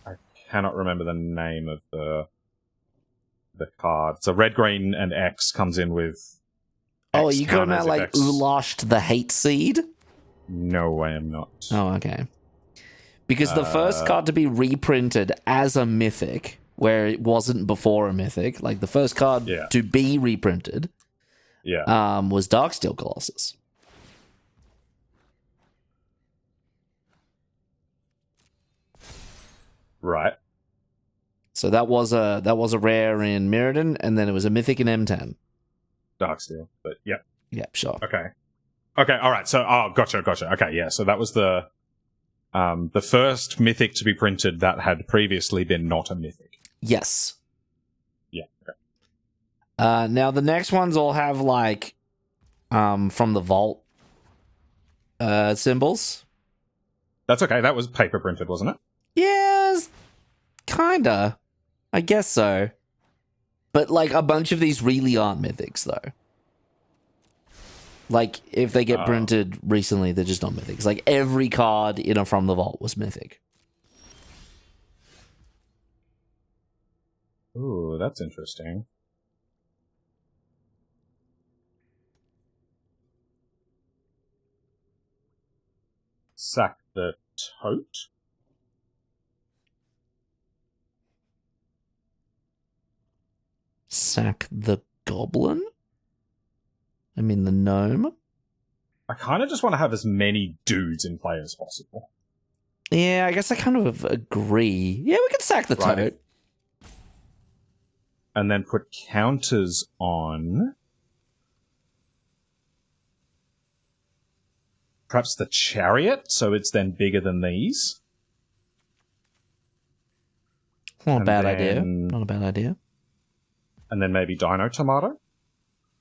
I cannot remember the name of the card. So red, green, and X comes in with Oh, X you talking about, like, X. Ulashed the Hate Seed? No, I am not. Oh, okay. Because the first card to be reprinted as a mythic, where it wasn't before a mythic, like the first card to be reprinted, was Darksteel Colossus. Right. So that was a rare in Mirrodin, and then it was a mythic in M10. Darksteel, but yeah. Yep, sure. Okay, all right. So, gotcha. Okay, yeah. So that was the first mythic to be printed that had previously been not a mythic. Yes. Yeah. Okay. Now the next ones all have like, from the vault, symbols. That's okay. That was paper printed, wasn't it? Yes, kinda. I guess so. But like a bunch of these really aren't mythics, though. Like, if they get printed recently, they're just not mythics. Like, every card in a From the Vault was mythic. Ooh, that's interesting. Sack the Tote? Sack the Goblin? I mean, the gnome? I kind of just want to have as many dudes in play as possible. Yeah, I guess I kind of agree. Yeah, we can sack the Tote. And then put counters on perhaps the Chariot, so it's then bigger than these. Not a bad idea. Not a bad idea. And then maybe Dino Tomato.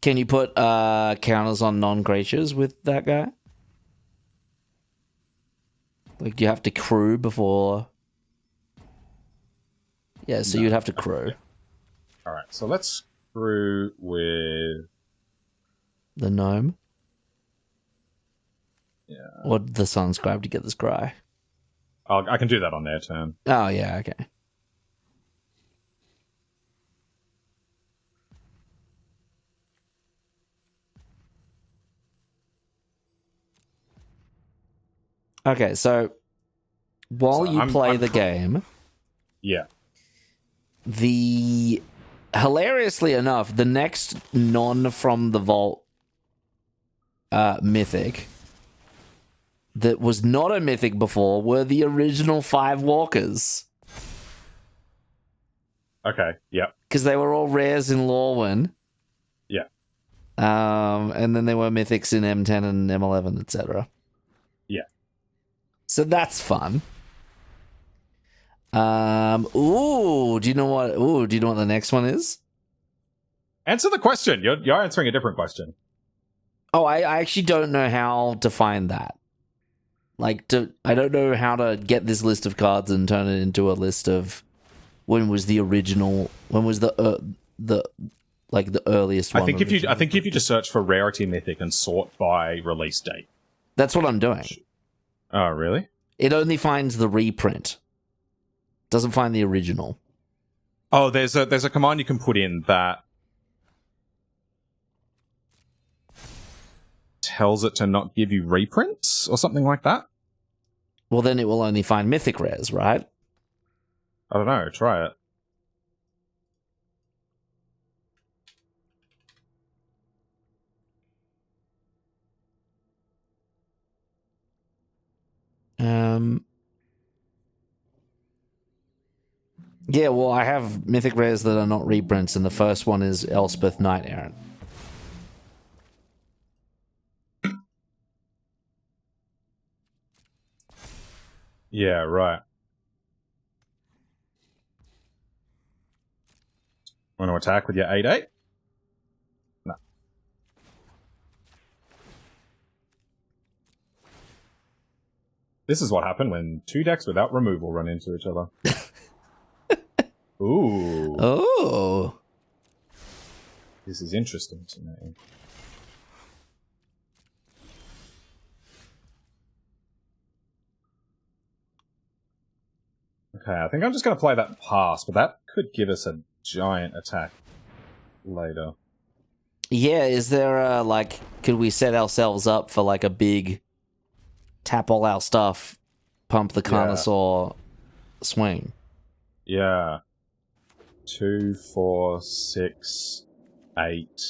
Can you put counters on non-creatures with that guy? Like, you have to crew before... Yeah, so you'd have to crew. Alright, so let's crew with... The gnome? Yeah. Or the Sunscribe to get this cry? I can do that on their turn. Oh, yeah, okay. Okay, so while you play the game, hilariously enough, the next non-from the vault mythic that was not a mythic before were the original 5 walkers. Okay, yep. Because they were all rares in Lorwyn. Yeah. And then there were mythics in M10 and M11, etc. Yeah. So that's fun. Do you know what the next one is? Answer the question. You're answering a different question. Oh, I actually don't know how to find that. I don't know how to get this list of cards and turn it into a list of when was the earliest one. I think if you just search for rarity mythic and sort by release date. That's what I'm doing. Oh, really? It only finds the reprint. Doesn't find the original. Oh, there's a command you can put in that tells it to not give you reprints or something like that. Well, then it will only find mythic rares, right? I don't know. Try it. Yeah, well, I have mythic rares that are not reprints, and the first one is Elspeth Knight Errant. Yeah, right. Want to attack with your 8/8? No. This is what happened when two decks without removal run into each other. Ooh. Oh. This is interesting to me. Okay, I think I'm just going to play that pass, but that could give us a giant attack later. Yeah, is there a, like, could we set ourselves up for, like, a big tap all our stuff, pump the Carnosaur swing? Yeah. 2, 4, 6, 8,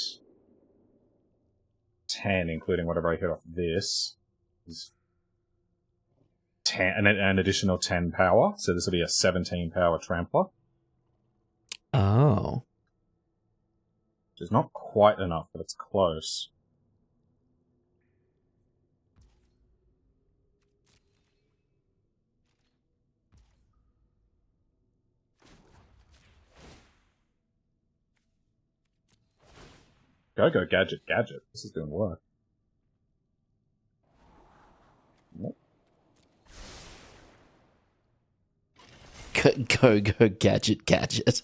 10, including whatever I hit off this, is 10, and an additional 10 power. So this will be a 17 power trampler. Oh. Which is not quite enough, but it's close. Go, gadget, gadget. This is doing work. Nope. Go, gadget, gadget.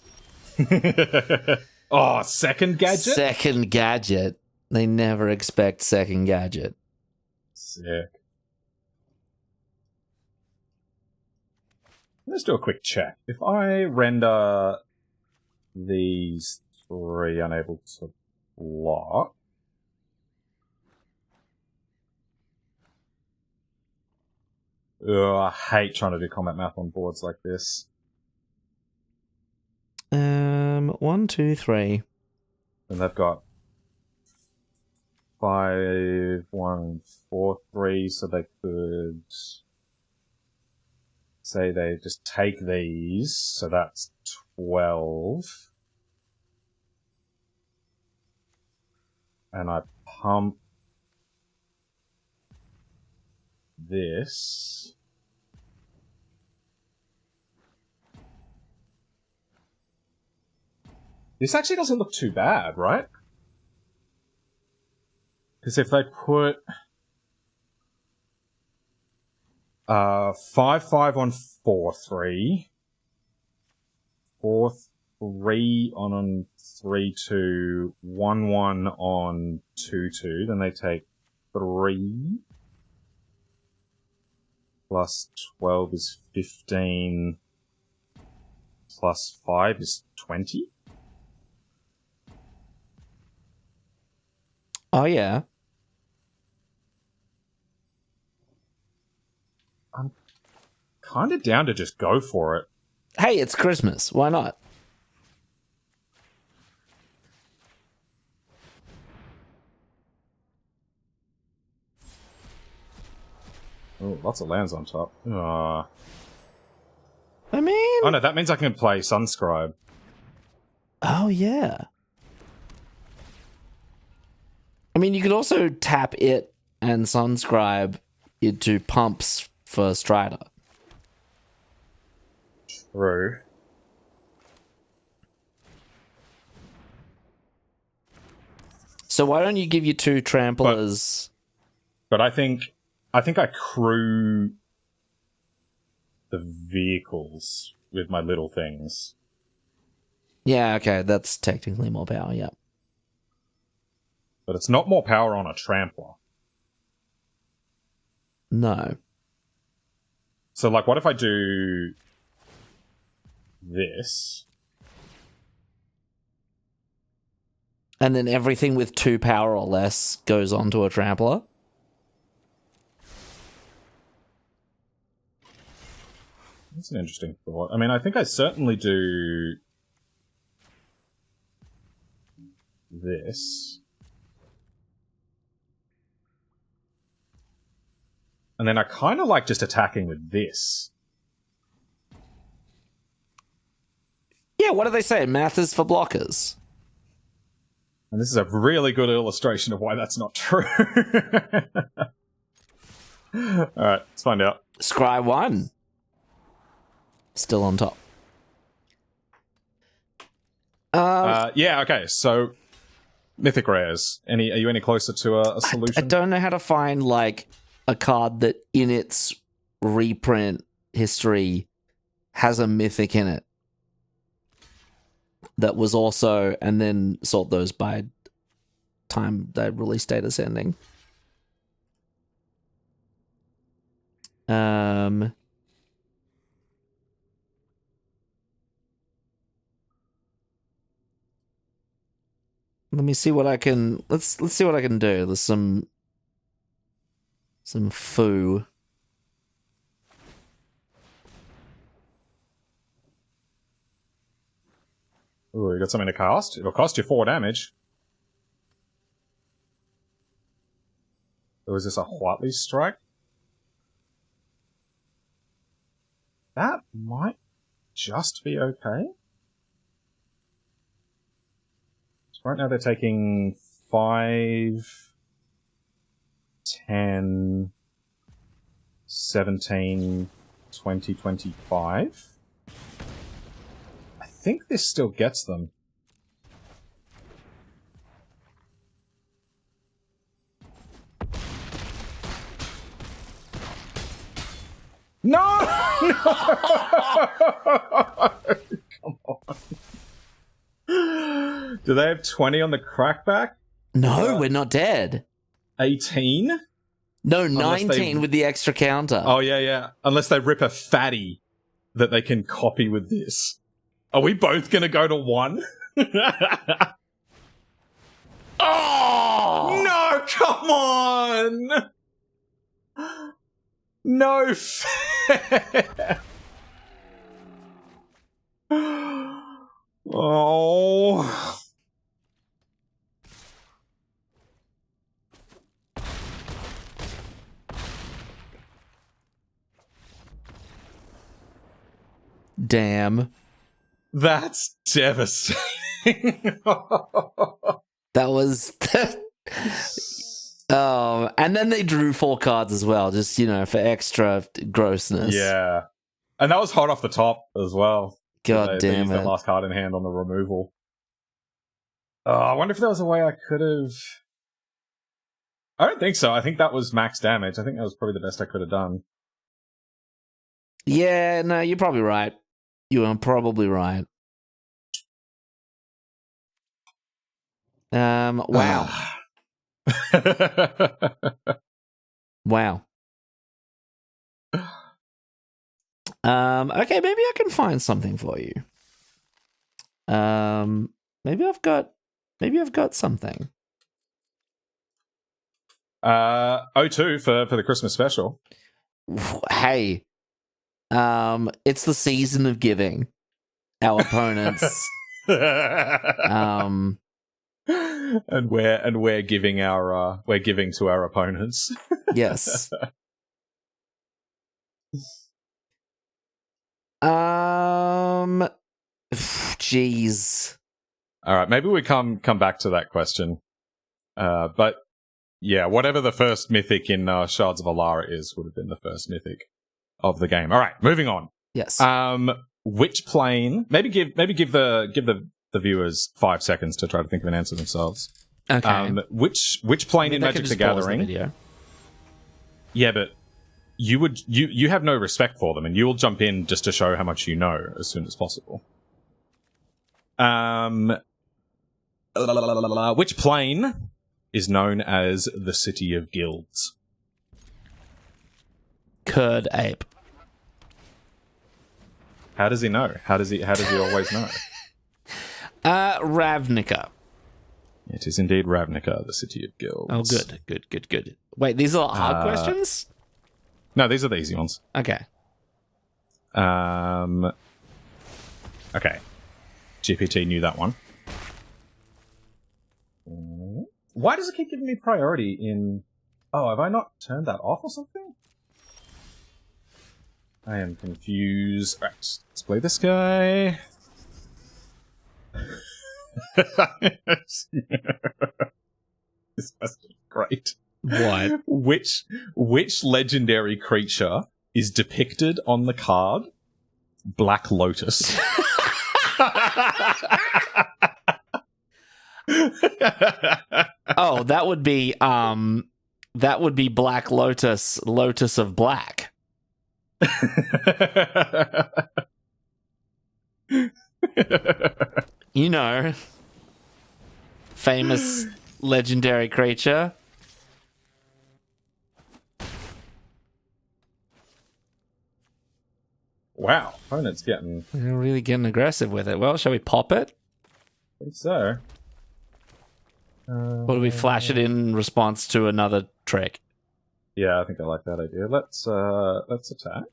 Oh, second gadget? Second gadget. They never expect second gadget. Sick. Let's do a quick check. If I render these 3 unable to block, I hate trying to do combat math on boards like this. 1, 2, 3. And they've got 5, 1, 4, 3, so they could say they just take these, so that's 12. And I pump this. This actually doesn't look too bad, right? Because if they put 5/5 on 4/3, 4/3 on 3/2, 1/1 on 2/2, then they take 3 plus 12 is 15 plus 5 is 20. Oh, yeah. I'm kind of down to just go for it. Hey, it's Christmas. Why not? Oh, lots of lands on top. I mean... Oh, no, that means I can play Sunscribe. Oh, yeah. I mean, you could also tap it and Sunscribe into pumps for Strider. True. So why don't you give your 2 tramplers... But I think I crew the vehicles with my little things. Yeah, okay, that's technically more power, yeah. But it's not more power on a trampler. No. So, like, what if I do this? And then everything with 2 power or less goes onto a trampler. That's an interesting thought. I mean, I think I certainly do this. And then I kind of like just attacking with this. Yeah, what do they say? Math is for blockers. And this is a really good illustration of why that's not true. Alright, let's find out. Scry 1. Still on top. Yeah, okay, so Mythic Rares. Are you any closer to a solution? I don't know how to find, like, a card that in its reprint history has a mythic in it. That was also, and then sort those by time the release date is ending. Let me see what I can. Let's see what I can do. There's some foo. Ooh, you got something to cast? It'll cost you 4 damage. Or is this a Whiteley Strike? That might just be okay. So right now they're taking 5, 10, 17, 20, 25. I think this still gets them. No! Come on. Do they have 20 on the crackback? No, we're not dead. 18? No, 19 with the extra counter. Oh, yeah. Unless they rip a fatty that they can copy with this. Are we both going to go to 1? Oh! No, come on! No fair! Oh... Damn. That's devastating. That was... Oh, and then they drew 4 cards as well, just, for extra grossness. Yeah. And that was hot off the top as well. God they damn used it. that last card in hand on the removal. I wonder if there was a way I could have... I don't think so. I think that was max damage. I think that was probably the best I could have done. Yeah, no, you're probably right. You are probably right. Wow. Wow. Okay, maybe I can find something for you. Maybe I've got something. O2 for the Christmas special. Hey, it's the season of giving. Our opponents, and we're giving to our opponents. Yes. Jeez. All right, maybe we come back to that question. But yeah, whatever the first mythic in Shards of Alara is, would have been the first mythic of the game. All right, moving on. Yes. Which plane? Maybe give the viewers 5 seconds to try to think of an answer themselves. Okay. Which plane in Magic the Gathering? Yeah, but you have no respect for them, and you will jump in just to show how much you know as soon as possible. Which plane is known as the City of Guilds? Curd ape. How does he know? How does he always know? Ravnica. It is indeed Ravnica, the city of guilds. Oh, good. Wait, these are hard questions? No, these are the easy ones. Okay. Okay. GPT knew that one. Why does it keep giving me priority in... Oh, have I not turned that off or something? I am confused. Right, let's play this guy. This must be great. What? Which legendary creature is depicted on the card Black Lotus? Oh, that would be Black Lotus, Lotus of Black. You know, famous legendary creature. Wow, opponent's getting... They're really getting aggressive with it. Well, shall we pop it? I think so. Or do we flash it in response to another trick? Yeah, I think I like that idea. Let's attack.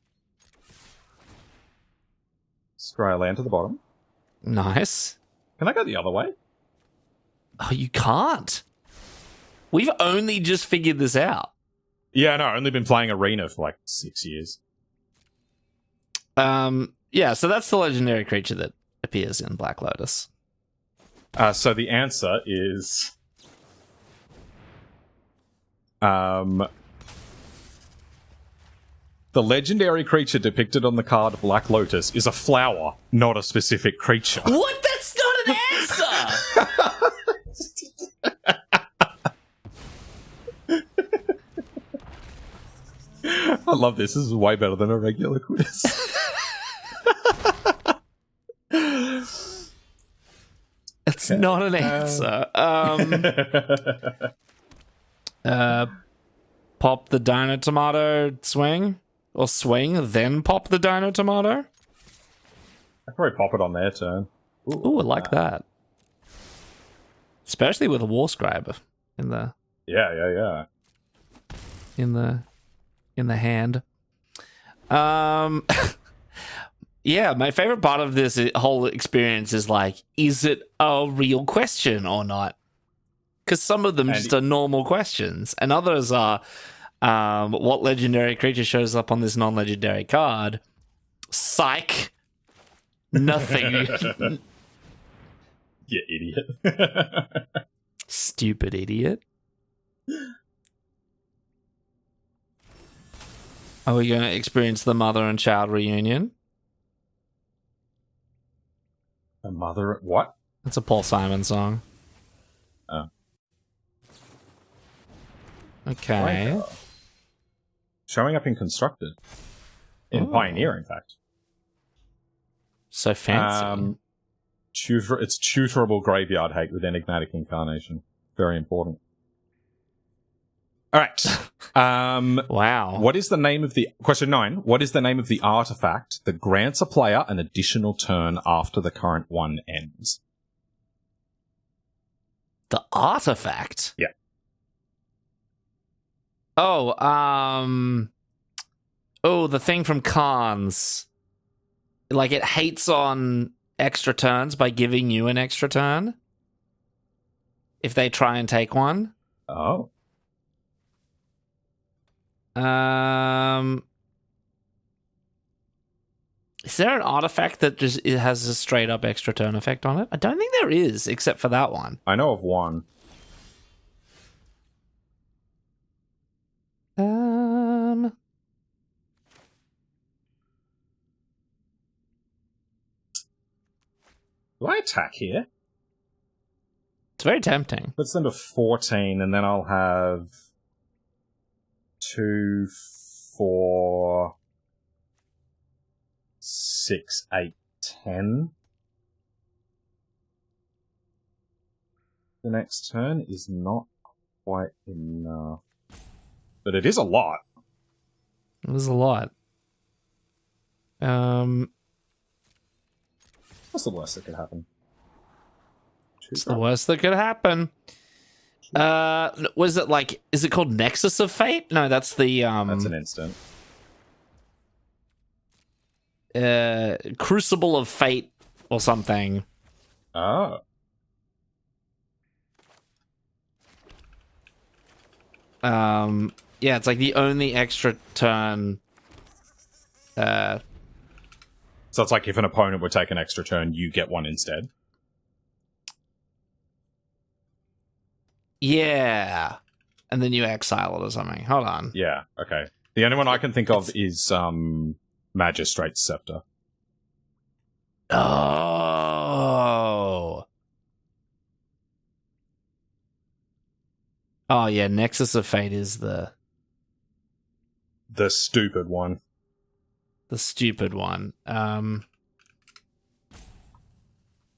Scry land to the bottom. Nice. Can I go the other way? Oh, you can't. We've only just figured this out. Yeah, no, I've only been playing Arena for like 6 years. Yeah, so that's the legendary creature that appears in Black Lotus. So the answer is... the legendary creature depicted on the card Black Lotus is a flower, not a specific creature. What? That's not an answer! I love this. This is way better than a regular quiz. It's not an answer. Pop the Dino Tomato swing? Or swing, then pop the Dino Tomato? I'd probably pop it on their turn. Ooh, I like that. Especially with a War Scribe in the... Yeah. in the hand. Yeah, my favorite part of this whole experience is like, is it a real question or not? Because some of them just are normal questions, and others are, what legendary creature shows up on this non-legendary card? Psych. Nothing. You idiot. Stupid idiot. Are we going to experience the mother and child reunion? A mother... What? It's a Paul Simon song. Oh. Okay. Showing up in Constructed. In Pioneer, in fact. So fancy. It's tutorable graveyard hate with Enigmatic Incarnation. Very important. All right. Wow. What is the name of the... Question 9. What is the name of the artifact that grants a player an additional turn after the current one ends? The artifact? Yeah. Oh, the thing from Khans. Like, it hates on extra turns by giving you an extra turn. If they try and take one. Oh. Is there an artifact that just it has a straight up extra turn effect on it? I don't think there is, except for that one. I know of one. Do I attack here? It's very tempting. Let's send a 14, and then I'll have 2, 4, 6, 8, 10. The next turn is not quite enough. But it is a lot. It was a lot. What's the worst that could happen? It's the worst that could happen. Was it like? Is it called Nexus of Fate? No, that's the That's an instant. Crucible of Fate or something. Oh. Yeah, it's like the only extra turn. So it's like if an opponent would take an extra turn, you get one instead. Yeah. And then you exile it or something. Hold on. Yeah, okay. The only one I can think of is Magistrate's Scepter. Oh. Oh, yeah. Nexus of Fate is the stupid one. The stupid one.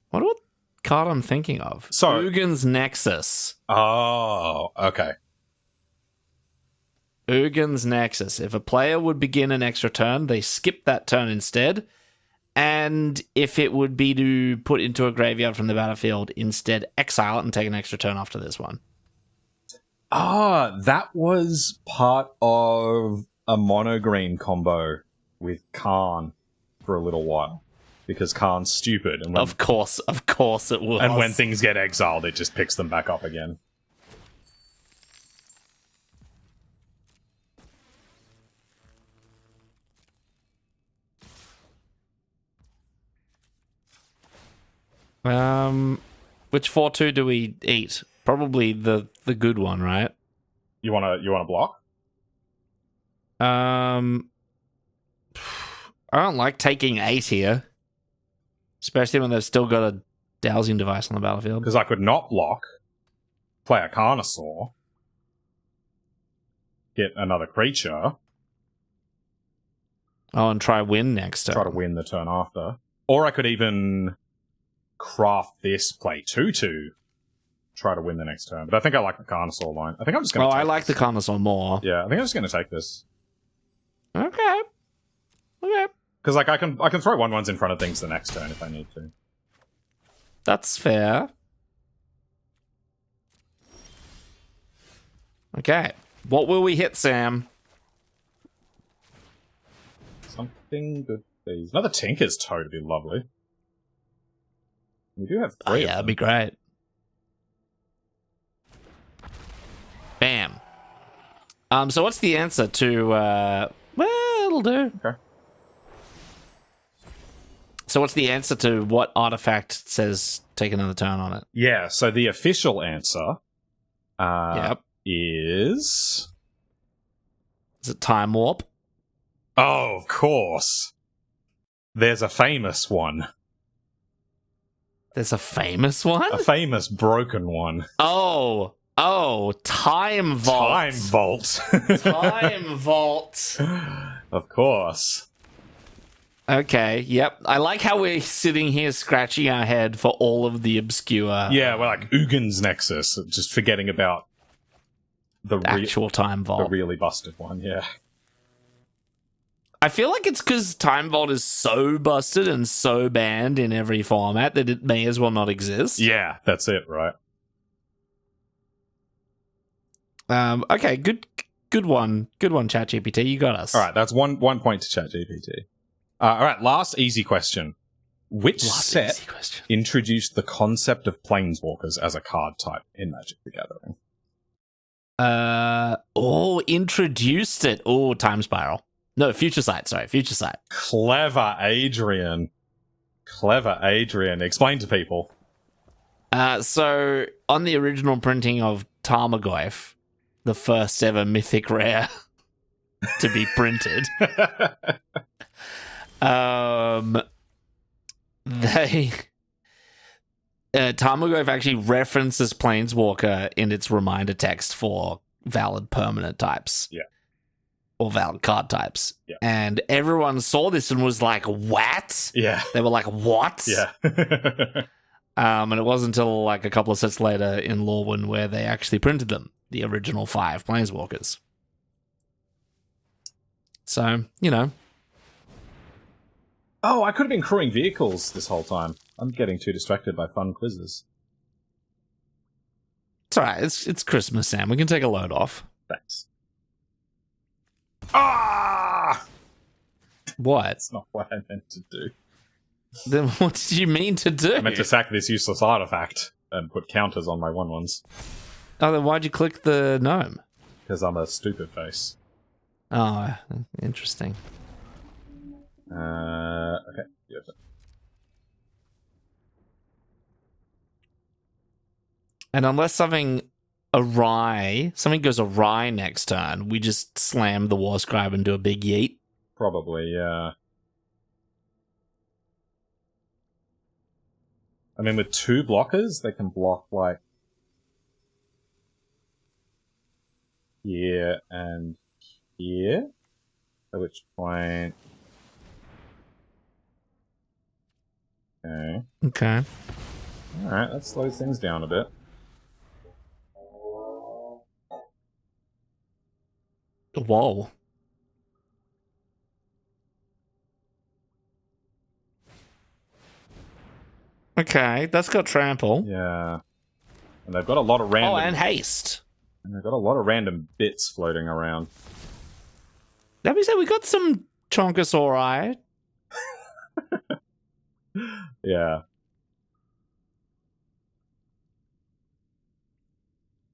What card I'm thinking of? So, Ugin's Nexus. Oh, okay. Ugin's Nexus. If a player would begin an extra turn, they skip that turn instead. And if it would be to put into a graveyard from the battlefield, instead exile it and take an extra turn after this one. Ah, that was part of a mono-green combo with Karn for a little while. Because Karn's stupid. And Of course it was. And when things get exiled, it just picks them back up again. Which 4/2 do we eat? Probably the good one, right? You wanna block? I don't like taking 8 here. Especially when they've still got a dowsing device on the battlefield. Because I could not block, play a Carnosaur, get another creature. Oh, and try win next turn. Try to win the turn after. Or I could even craft this, play 2/2, try to win the next turn. But I think I like the Carnosaur line. I think I'm just going to I like the Carnosaur more. Yeah, I think I'm just going to take this. Okay. Because like I can throw 1/1s in front of things the next turn if I need to. That's fair. Okay. What will we hit, Sam? Something good, please. Another Tinker's Toe would be lovely. We do have 3 yeah, that'd be great. Bam. So what's the answer to, well, it'll do. Okay. So what's the answer to what artifact says take another turn on it? Yeah, so the official answer Yep. is it Time Warp? Oh, of course. There's a famous one. There's a famous one? A famous broken one. Oh, Time Vault. Time Vault. Time Vault. Of course. Okay, yep. I like how we're sitting here scratching our head for all of the obscure... Yeah, we're like Ugin's Nexus, just forgetting about the actual Time Vault. The really busted one, yeah. I feel like it's because Time Vault is so busted and so banned in every format that it may as well not exist. Yeah, that's it, right? Okay, good one. Good one, ChatGPT. You got us. All right, that's one point to ChatGPT. All right, last easy question. Which set introduced the concept of planeswalkers as a card type in Magic the Gathering? Introduced it. Oh, Time Spiral. No, Future Sight. Sorry, Future Sight. Clever Adrian. Explain to people. So, on the original printing of Tarmogoyf, the first ever mythic rare to be printed, Tarmogoyf actually references Planeswalker in its reminder text for valid permanent types. Yeah. Or valid card types. Yeah. And everyone saw this and was like, what? Yeah. They were like, what? Yeah. And it wasn't until like a couple of sets later in Lorwyn where they actually printed them, the original 5 Planeswalkers. So, you know. Oh, I could have been crewing vehicles this whole time. I'm getting too distracted by fun quizzes. It's all right. It's Christmas, Sam. We can take a load off. Thanks. Ah! What? That's not what I meant to do. Then what did you mean to do? I meant to sack this useless artifact and put counters on my 1/1s. Oh, then why'd you click the gnome? Because I'm a stupid face. Oh, interesting. Okay. Yeah. And unless something goes awry next turn, we just slam the War Scribe and do a big yeet. Probably, yeah. I mean, with 2 blockers, they can block, like, here and here. At which point... Okay. Okay. Alright, that slows things down a bit. Whoa. Okay, that's got trample. Yeah. And they've got a lot of random... Oh, and haste. And they've got a lot of random bits floating around. Let me say, we got some Chonkosauri. Yeah.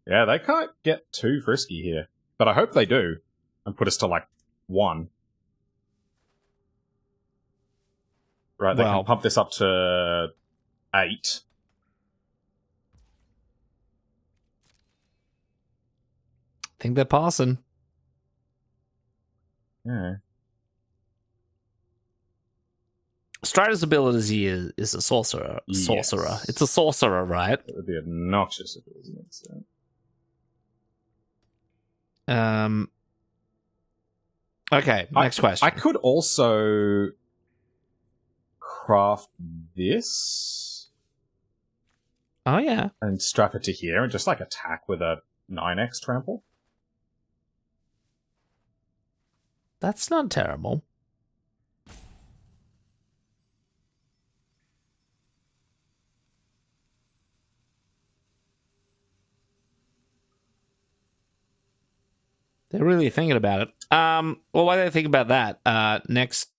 Yeah, they can't get too frisky here. But I hope they do. And put us to, like, 1. Right, they can pump this up to 8. I think they're passing. Yeah. Strider's ability is a sorcerer. Yes. It's a sorcerer, right? It would be obnoxious if it was an instant. Okay, next question. I could also craft this Oh, yeah. and strap it to here and just, like, attack with a 9x trample. That's not terrible. They're really thinking about it. Well, why do they think about that? Next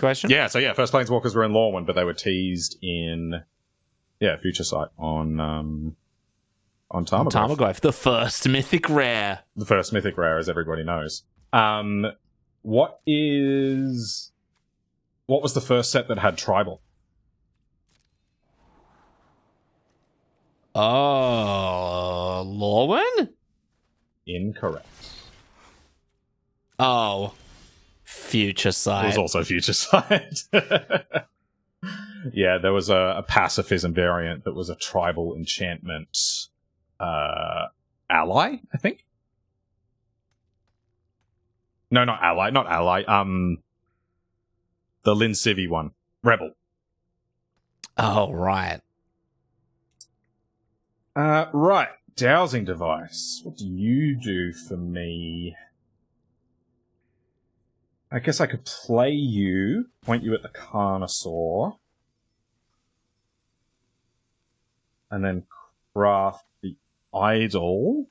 question? Yeah, so yeah, first Planeswalkers were in Lorwyn, but they were teased in Future Sight on Tarmogoyf. Tarmogoyf, the first mythic rare. The first mythic rare, as everybody knows. What was the first set that had tribal? Oh, Lorwyn? Incorrect. Oh, Future Sight. It was also Future Sight. Yeah, there was a pacifism variant that was a tribal enchantment ally, I think. No, not ally. The Lin Civi one. Rebel. Oh, right. Right. Dowsing device. What do you do for me? I guess I could play you, point you at the Carnosaur, and then craft the Idol.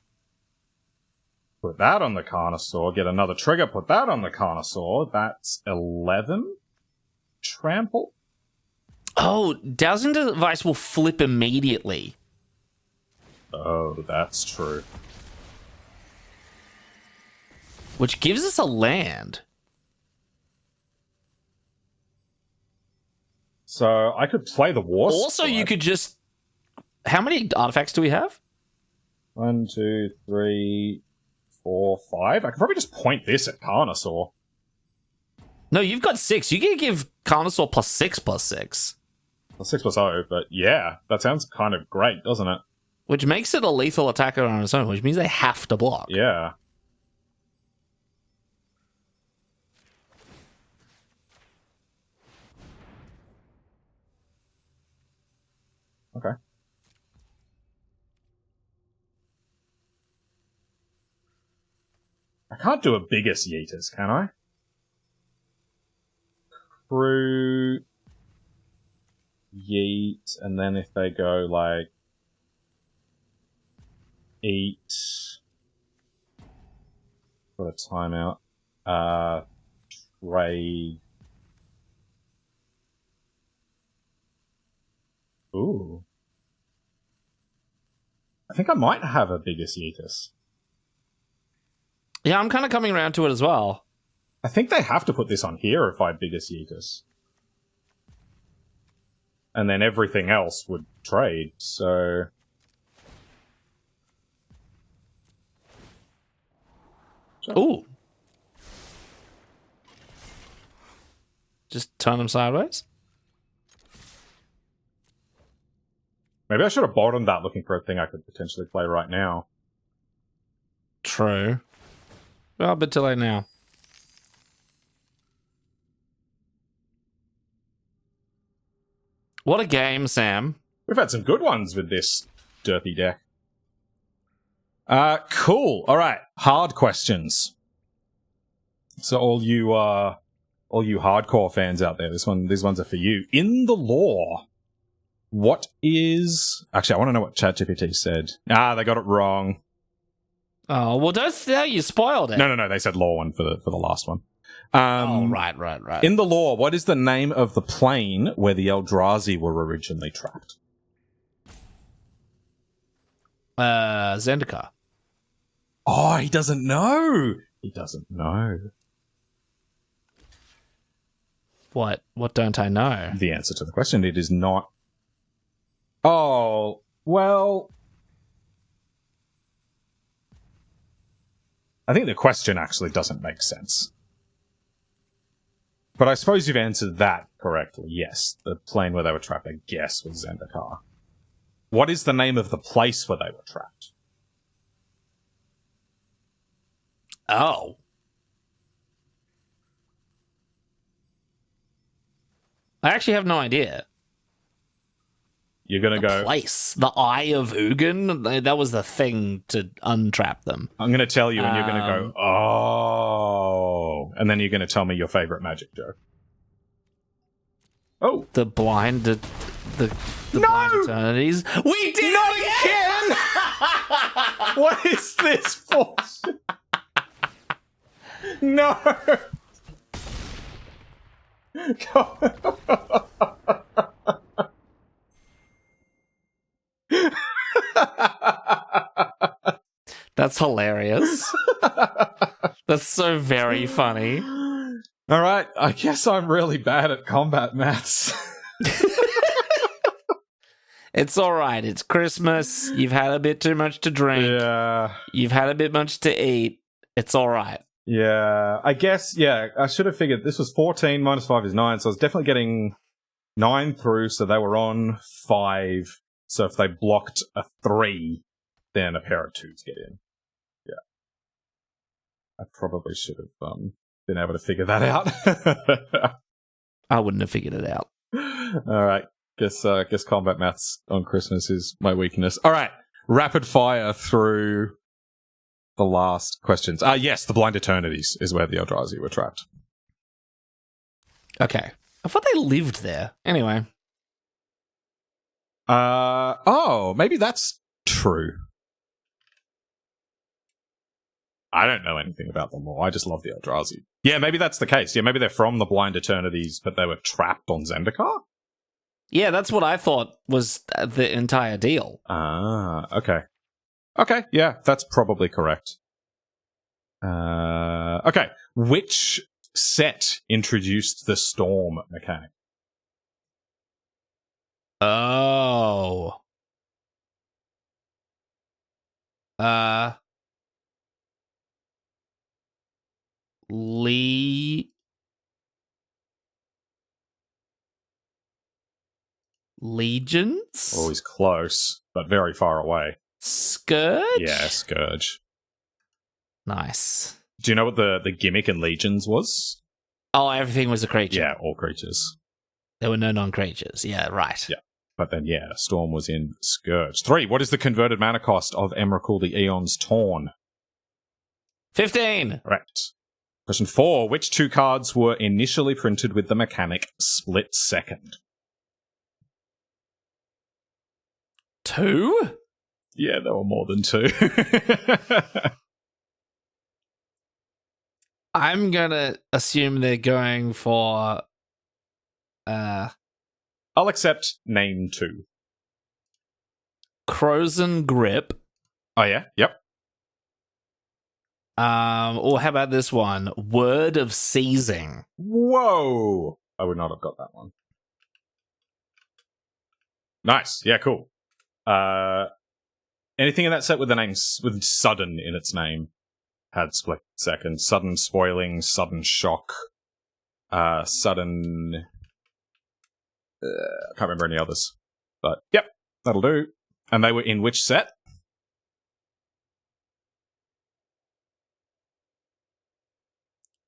Put that on the Carnosaur, get another trigger, put that on the Carnosaur. That's 11 trample. Oh, Dowsing Device will flip immediately. Oh, that's true. Which gives us a land. So I could play the War Also, Scribe. you could just... How many artifacts do we have? 1, 2, 3, 4, 5. I could probably just point this at Carnosaur. No, you've got 6. You can give Carnosaur +6/+6. Well, 6+0, but yeah, that sounds kind of great, doesn't it? Which makes it a lethal attacker on its own, which means they have to block. Yeah. Okay. I can't do a biggest Yeeters, can I? Crew, Yeet, and then if they go like eat. Got a timeout. Trade. Ooh. I think I might have a biggest Yeetus. Yeah, I'm kind of coming around to it as well. I think they have to put this on here if I had biggest Yeetus. And then everything else would trade, so... Ooh. Just turn them sideways? Maybe I should have bottomed that looking for a thing I could potentially play right now. True. Well, a bit too late now. What a game, Sam. We've had some good ones with this derpy deck. Cool. All right. Hard questions. So all you hardcore fans out there, these ones are for you. In the lore, what is... Actually, I want to know what ChatGPT said. They got it wrong. Oh, well, don't say you spoiled it. No. They said lore one for the last one. Right. In the lore, what is the name of the plane where the Eldrazi were originally trapped? Zendikar. Oh, he doesn't know. He doesn't know. What don't I know? The answer to the question, it is not. Oh, well. I think the question actually doesn't make sense. But I suppose you've answered that correctly. Yes, the plane where they were trapped, I guess, was Zendikar. What is the name of the place where they were trapped? Oh. I actually have no idea. You're going to go... Place. The Eye of Ugin? That was the thing to untrap them. I'm going to tell you and you're going to go, oh. And then you're going to tell me your favorite Magic joke. Oh. The blind... The blind eternities. We did it again! What is this bullshit? No! That's hilarious. That's so very funny. All right, I guess I'm really bad at combat maths. It's all right. It's Christmas. You've had a bit too much to drink. Yeah. You've had a bit much to eat. It's all right. Yeah, I guess, I should have figured this was 14, minus 5 is 9, so I was definitely getting 9 through, so they were on 5. So if they blocked a 3, then a pair of 2s get in. Yeah. I probably should have been able to figure that out. I wouldn't have figured it out. All right. Guess combat maths on Christmas is my weakness. All right. Rapid fire through the last questions. Yes, the Blind Eternities is where the Eldrazi were trapped. Okay. I thought they lived there. Anyway. Maybe that's true. I don't know anything about them all. I just love the Eldrazi. Yeah, maybe that's the case. Yeah, maybe they're from the Blind Eternities, but they were trapped on Zendikar? Yeah, that's what I thought was the entire deal. Okay. Okay, yeah, that's probably correct. Okay, which set introduced the Storm mechanic? Oh. Legions? Always close, but very far away. Scourge? Yeah, Scourge. Nice. Do you know what the gimmick in Legions was? Oh, everything was a creature. Yeah, all creatures. There were no non-creatures. Yeah, right. Yeah. But then, Storm was in Scourge. 3. What is the converted mana cost of Emrakul the Aeon's Torn? 15. Correct. Question 4. Which 2 cards were initially printed with the mechanic Split Second? 2? Yeah, there were more than 2. I'm gonna assume they're going for I'll accept name 2. Crozen Grip. Oh, yeah? Yep. Or how about this one? Word of Seizing. Whoa! I would not have got that one. Nice. Yeah, cool. Anything in that set with the name with sudden in its name had split second. Sudden spoiling, sudden shock, sudden. I can't remember any others, but yep, that'll do. And they were in which set?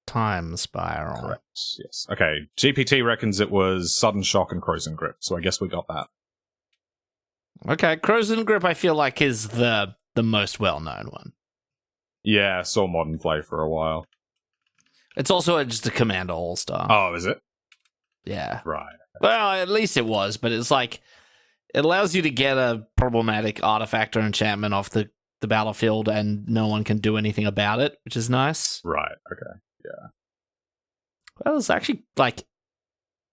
Time Spiral. Correct. Yes. Okay. GPT reckons it was sudden shock and Crozen Grip, so I guess we got that. Okay, Crozen Grip I feel like is the most well-known one. Yeah, saw modern play for a while. It's also just a Commander All-Star. Oh, is it? Yeah. Right. Well, at least it was, but it's like it allows you to get a problematic artifact or enchantment off the battlefield and no one can do anything about it, which is nice. Right. Okay. Yeah. Well, there's actually like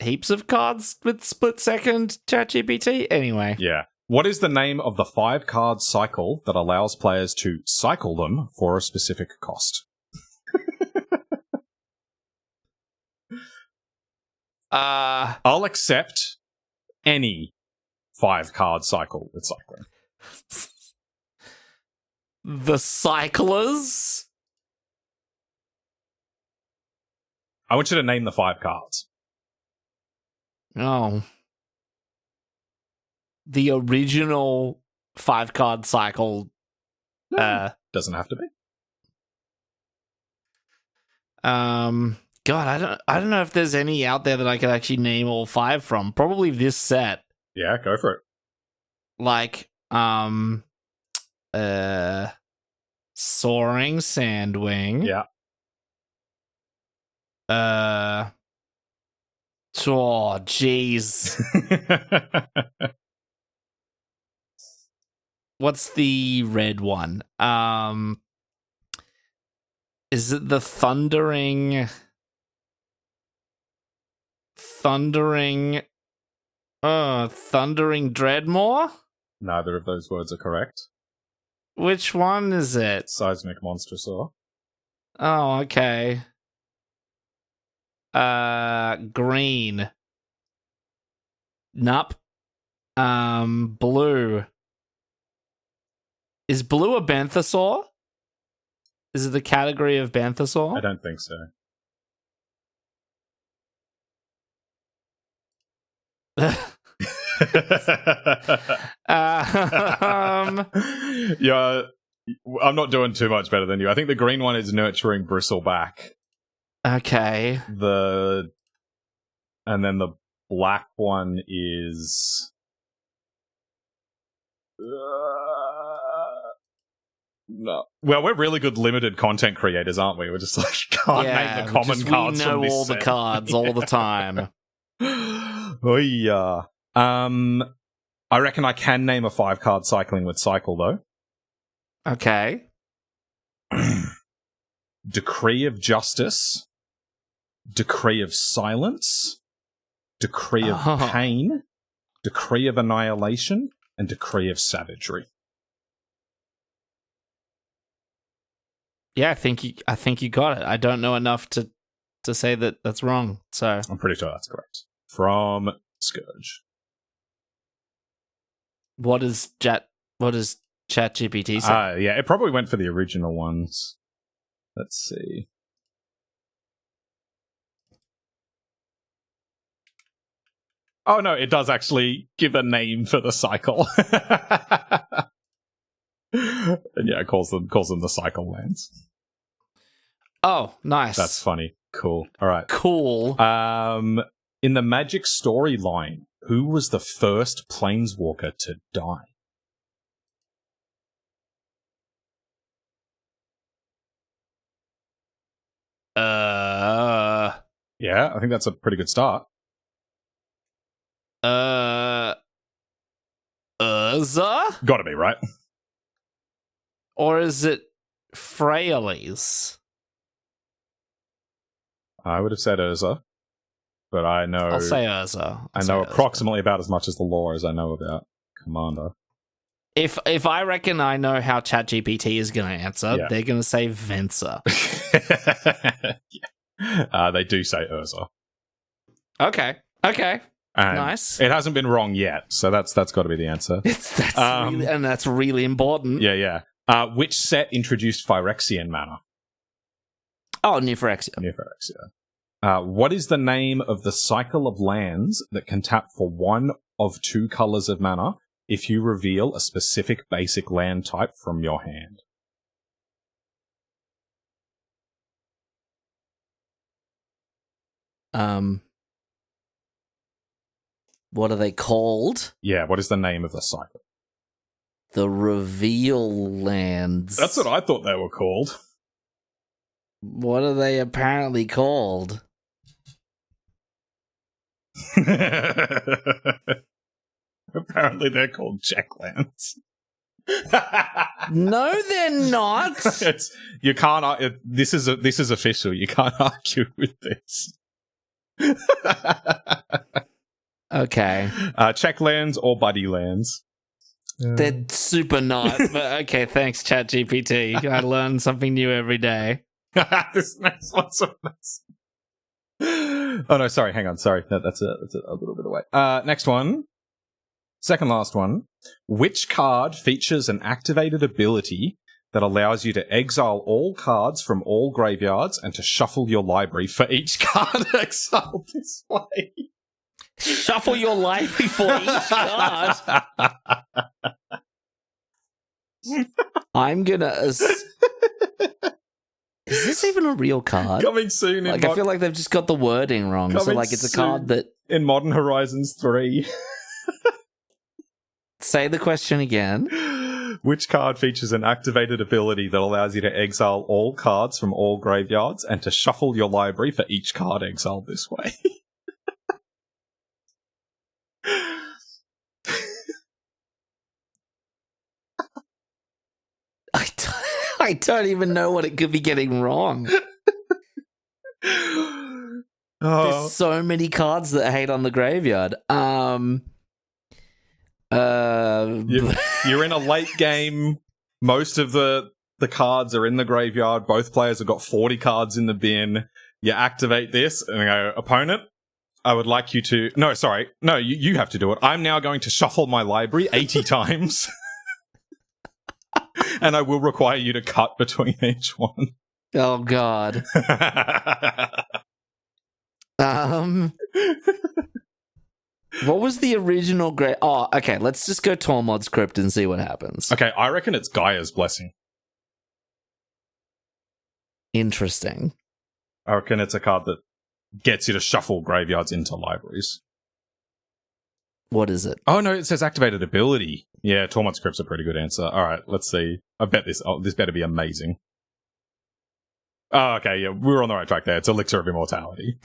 heaps of cards with split second ChatGPT. Anyway. Yeah. What is the name of the 5-card cycle that allows players to cycle them for a specific cost? I'll accept any 5-card cycle with cycling. The Cyclers? I want you to name the 5 cards. Oh. The original 5-card cycle. Doesn't have to be. God, I don't know if there's any out there that I could actually name all 5 from. Probably this set. Yeah, go for it. Like, Soaring Sandwing. Yeah. Oh, jeez. What's the red one? Is it the Thundering Dreadmore? Neither of those words are correct. Which one is it? Seismic Monstrosaur. Oh, okay. Green. Nup. Blue. Is blue a Banthosaur? Is it the category of Banthosaur? I don't think so. Yeah, I'm not doing too much better than you. I think the green one is Nurturing Bristleback. Okay. And then the black one is no. Well, we're really good limited content creators, aren't we? We're just like can't name the common cards. We know from this all set. the cards all the time. Oh yeah. I reckon I can name a 5-card cycling with cycle though. Okay. Decree of Justice, Decree of Silence, Decree of Pain, Decree of Annihilation, and Decree of Savagery. Yeah, I think you got it. I don't know enough to say that that's wrong. So I'm pretty sure that's correct. From Scourge. What does ChatGPT say? Yeah, it probably went for the original ones. Let's see. Oh no, it does actually give a name for the cycle. And yeah, it calls them the cycle lands. Oh, nice. That's funny. Cool. All right. Cool. In the Magic storyline, who was the first Planeswalker to die? Yeah, I think that's a pretty good start. Urza? Gotta be, right? or is it Freyalise? I would have said Urza, but I know I'll say Urza. I know approximately about as much as the lore as I know about Commander. If I reckon I know how ChatGPT is going to answer, Yeah. they're going to say Venser. They do say Urza. Okay. And Nice. It hasn't been wrong yet, so that's got to be the answer. That's really important. Yeah. Which set introduced Phyrexian mana? Oh, New Phyrexia. New Phyrexia. What is the name of the cycle of lands that can tap for one of two colors of mana if you reveal a specific basic land type from your hand? What are they called? Yeah, what is the name of the cycle? The Reveal Lands. That's what I thought they were called. What are they apparently called? Apparently they're called checklands. No, they're not. You can't. This is official. You can't argue with this. Okay. Checklands or buddy lands. They're super not. But okay, thanks, ChatGPT. I learn something new every day. This next one's so nice. Oh no, sorry. Hang on. Sorry, that's a little bit away. Next one. Second last one. Which card features an activated ability that allows you to exile all cards from all graveyards and to shuffle your library for each card exiled this way? Shuffle your library for each card. I'm gonna. Is this even a real card? Coming soon. I feel like they've just got the wording wrong. So, it's a card that in Modern Horizons 3. Say the question again. Which card features an activated ability that allows you to exile all cards from all graveyards and to shuffle your library for each card exiled this way? I don't even know what it could be getting wrong. There's so many cards that hate on the graveyard. You're in a late game. Most of the cards are in the graveyard. Both players have got 40 cards in the bin. You activate this and go, opponent, I would like you to... No, sorry. No, you have to do it. I'm now going to shuffle my library 80 times. And I will require you to cut between each one. Oh, God. What was the original great... Oh, okay, let's just go Tormod's Crypt and see what happens. Okay, I reckon it's Gaia's Blessing. Interesting. I reckon it's a card that gets you to shuffle graveyards into libraries. What is it? Oh, no, it says activated ability. Yeah, Tormod's Crypt's a pretty good answer. All right, let's see. I bet this better be amazing. Oh, okay, yeah, we were on the right track there. It's Elixir of Immortality.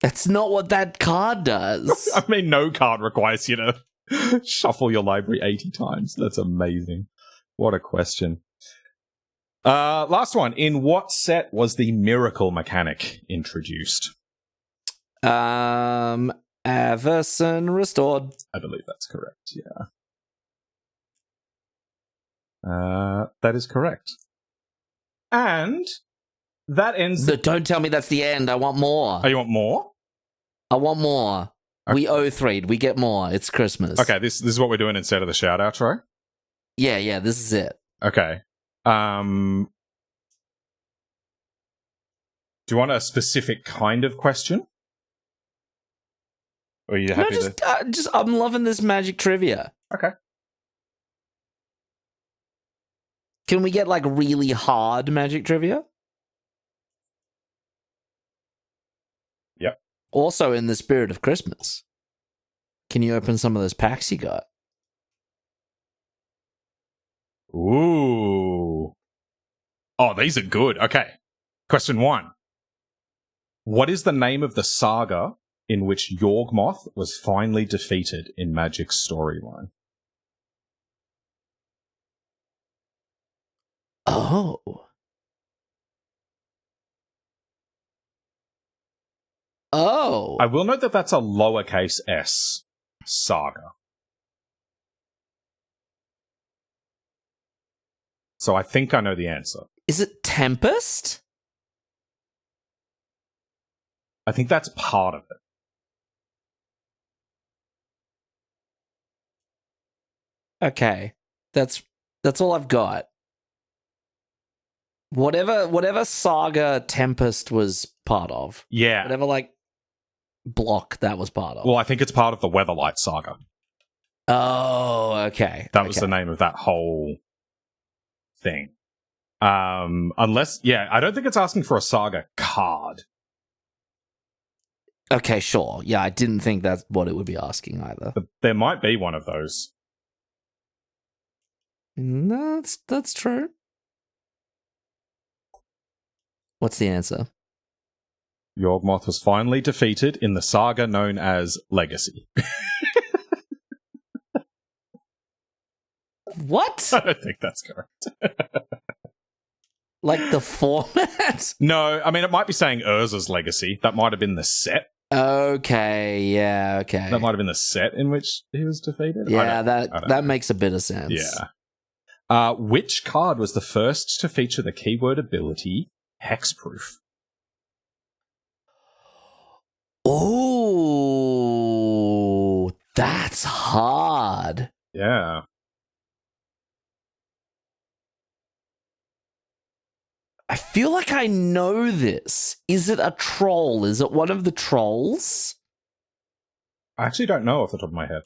That's not what that card does. I mean, no card requires you to shuffle your library 80 times. That's amazing. What a question. Last one. In what set was the miracle mechanic introduced? Averson Restored. I believe that's correct, yeah. That is correct. And that ends... Don't tell me that's the end. I want more. Oh, you want more? I want more. Okay. We O3'd. We get more. It's Christmas. Okay, this is what we're doing instead of the shout outro? Yeah, this is it. Okay. Do you want a specific kind of question? Or are you happy just I'm loving this magic trivia. Okay. Can we get like really hard magic trivia? Yep. Also, in the spirit of Christmas, can you open some of those packs you got? Ooh. Oh, these are good. Okay. Question 1. What is the name of the saga in which Yawgmoth was finally defeated in Magic's storyline? Oh. Oh. I will note that that's a lowercase s saga. So I think I know the answer. Is it Tempest? I think that's part of it. Okay. That's all I've got. Whatever saga Tempest was part of. Yeah. Whatever, like, block that was part of. Well, I think it's part of the Weatherlight saga. Oh, okay. That was the name of that whole thing. Unless, I don't think it's asking for a saga card. Okay, sure. Yeah, I didn't think that's what it would be asking either. But there might be one of those. No, that's true. What's the answer? Yawgmoth was finally defeated in the saga known as Legacy. What? I don't think that's correct. Like the format? No, I mean, it might be saying Urza's Legacy. That might have been the set. Okay, yeah, okay. That might have been the set in which he was defeated. Yeah, that makes a bit of sense. Yeah. Which card was the first to feature the keyword ability Hexproof? Oh, that's hard. Yeah. I feel like I know this. Is it a troll? Is it one of the trolls? I actually don't know off the top of my head.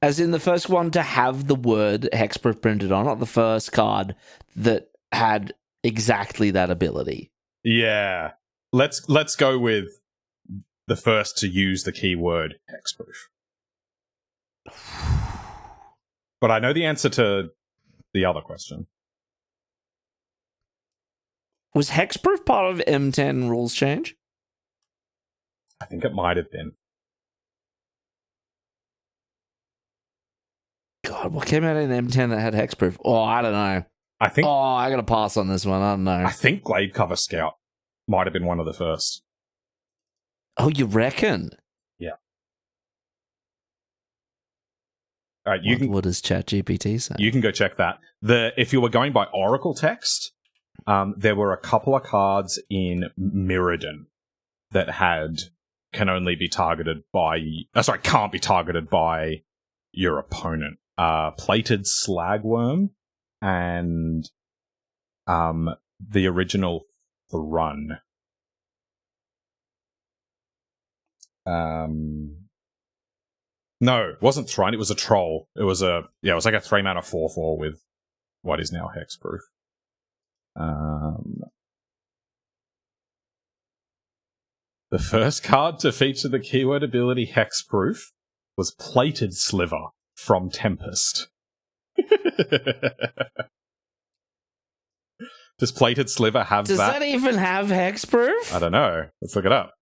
As in the first one to have the word hexproof printed on it, the first card that had exactly that ability. Yeah. Let's go with the first to use the keyword hexproof. But I know the answer to the other question. Was hexproof part of M10 rules change? I think it might have been. God, what came out in M10 that had hexproof? Oh, I don't know. I gotta pass on this one. I don't know. I think Glade Cover Scout might have been one of the first. Oh, you reckon? Yeah. What does ChatGPT say? You can go check that. If you were going by Oracle text, there were a couple of cards in Mirrodin that can't be targeted by your opponent. Plated Slagworm and the original Thrun. No, it wasn't Thrun, it was a troll. It was like a 3-mana 4/4 with what is now hexproof. The first card to feature the keyword ability hexproof was Plated Sliver from Tempest. Does Plated Sliver have Does that even have hexproof? I don't know. Let's look it up.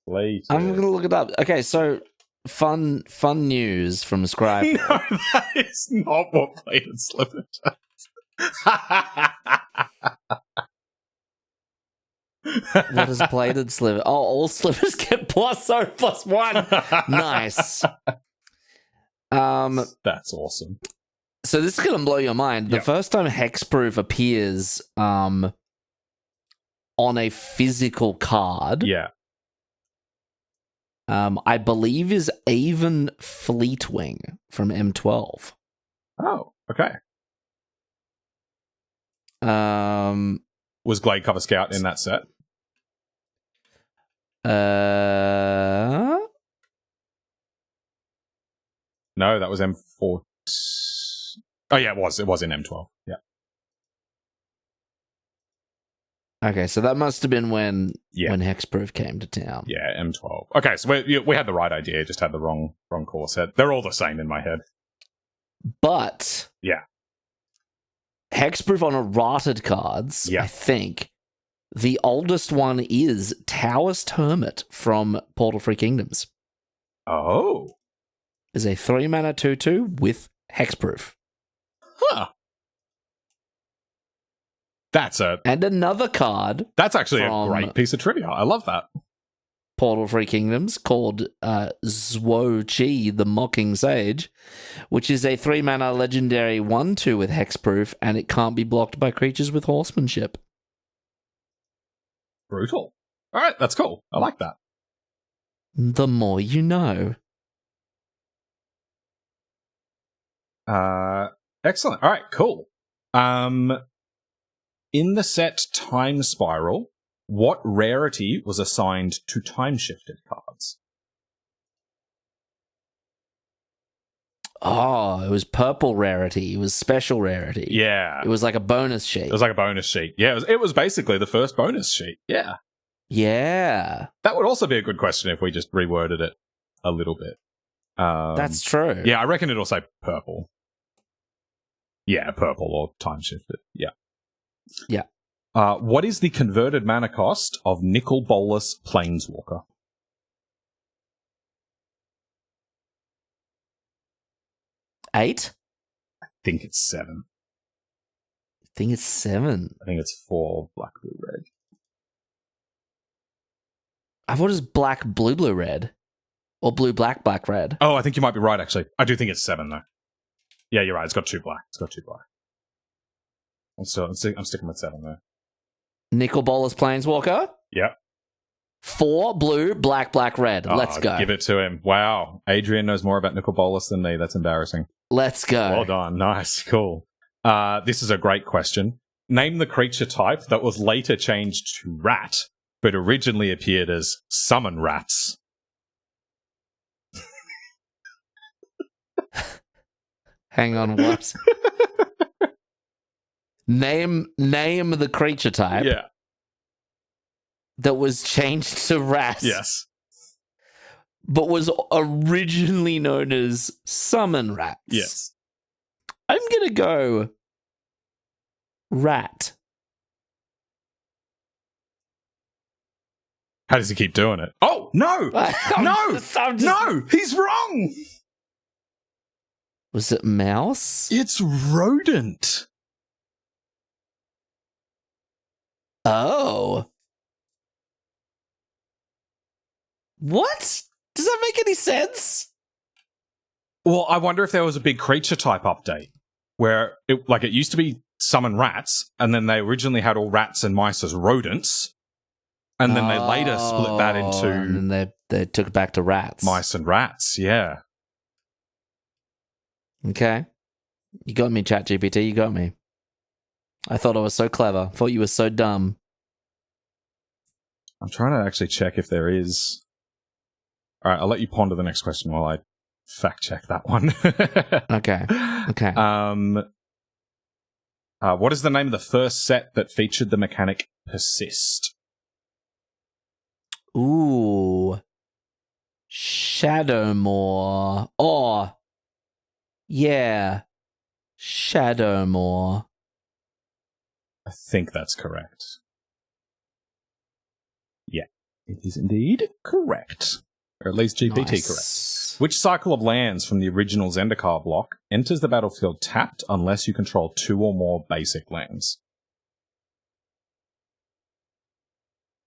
Plated. I'm going to look it up. Okay, so fun news from Scribe. No, that is not what Plated Sliver does. What is Plated Sliver? Oh, all slivers get +1. Nice. That's awesome. So this is going to blow your mind. The first time hexproof appears on a physical card, I believe is Avon Fleetwing from M12. Oh, okay. Was Glade Cover Scout in that set? No, that was M4. Oh yeah, it was. It was in M12. Yeah. Okay, so that must have been when hexproof came to town. Yeah, M12. Okay, so we had the right idea, just had the wrong core set. They're all the same in my head. But hexproof on errated cards, I think. The oldest one is Taoist Hermit from Portal Free Kingdoms. Oh. Is a 3-mana 2/2 with hexproof. Huh. And another card That's actually a from great piece of trivia. I love that. Portal Free Kingdoms called Zwo Chi, the Mocking Sage, which is a 3-mana legendary 1/2 with hexproof, and it can't be blocked by creatures with horsemanship. Brutal. All right, that's cool. I like that. The more you know. Excellent. All right, cool. In the set Time Spiral, what rarity was assigned to time-shifted cards? Oh, it was purple rarity. It was special rarity. Yeah. It was like a bonus sheet. It was like a bonus sheet. Yeah, it was basically the first bonus sheet. Yeah. Yeah. That would also be a good question if we just reworded it a little bit. That's true. Yeah, I reckon it'll say purple. Yeah, purple or time-shifted. Yeah. Yeah. What is the converted mana cost of Nicol Bolas Planeswalker? Eight? I think it's 7. I think it's 7. I think it's 4 black, blue, red. I thought it was black, blue, blue, red. Or blue, black, black, red. Oh, I think you might be right, actually. I do think it's 7, though. Yeah, you're right. It's got 2 black. I'm sticking with 7, though. Nicol Bolas Planeswalker? Yep. 4 blue, black, black, red. Let's go. Give it to him. Wow. Adrian knows more about Nicol Bolas than me. That's embarrassing. Let's go. Well done. Nice. Cool. This is a great question. Name the creature type that was later changed to rat, but originally appeared as summon rats. Hang on, what? Name the creature type. Yeah. That was changed to rat. Yes. But was originally known as summon rats. Yes. I'm gonna go rat. How does he keep doing it? Oh, no! No! He's wrong! Was it mouse? It's rodent. Oh. What? Does that make any sense? Well, I wonder if there was a big creature type update where it used to be summon rats, and then they originally had all rats and mice as rodents, and then they later split that into and then they took it back to rats. mice and rats. Yeah. Okay. You got me, ChatGPT. You got me. I thought I was so clever. Thought you were so dumb. I'm trying to actually check if there is. All right, I'll let you ponder the next question while I fact check that one. Okay. What is the name of the first set that featured the mechanic persist? Ooh. Shadowmoor. Oh. Yeah. Shadowmoor. I think that's correct. Yeah, it is indeed correct. Or at least GPT correct. Which cycle of lands from the original Zendikar block enters the battlefield tapped unless you control 2 or more basic lands?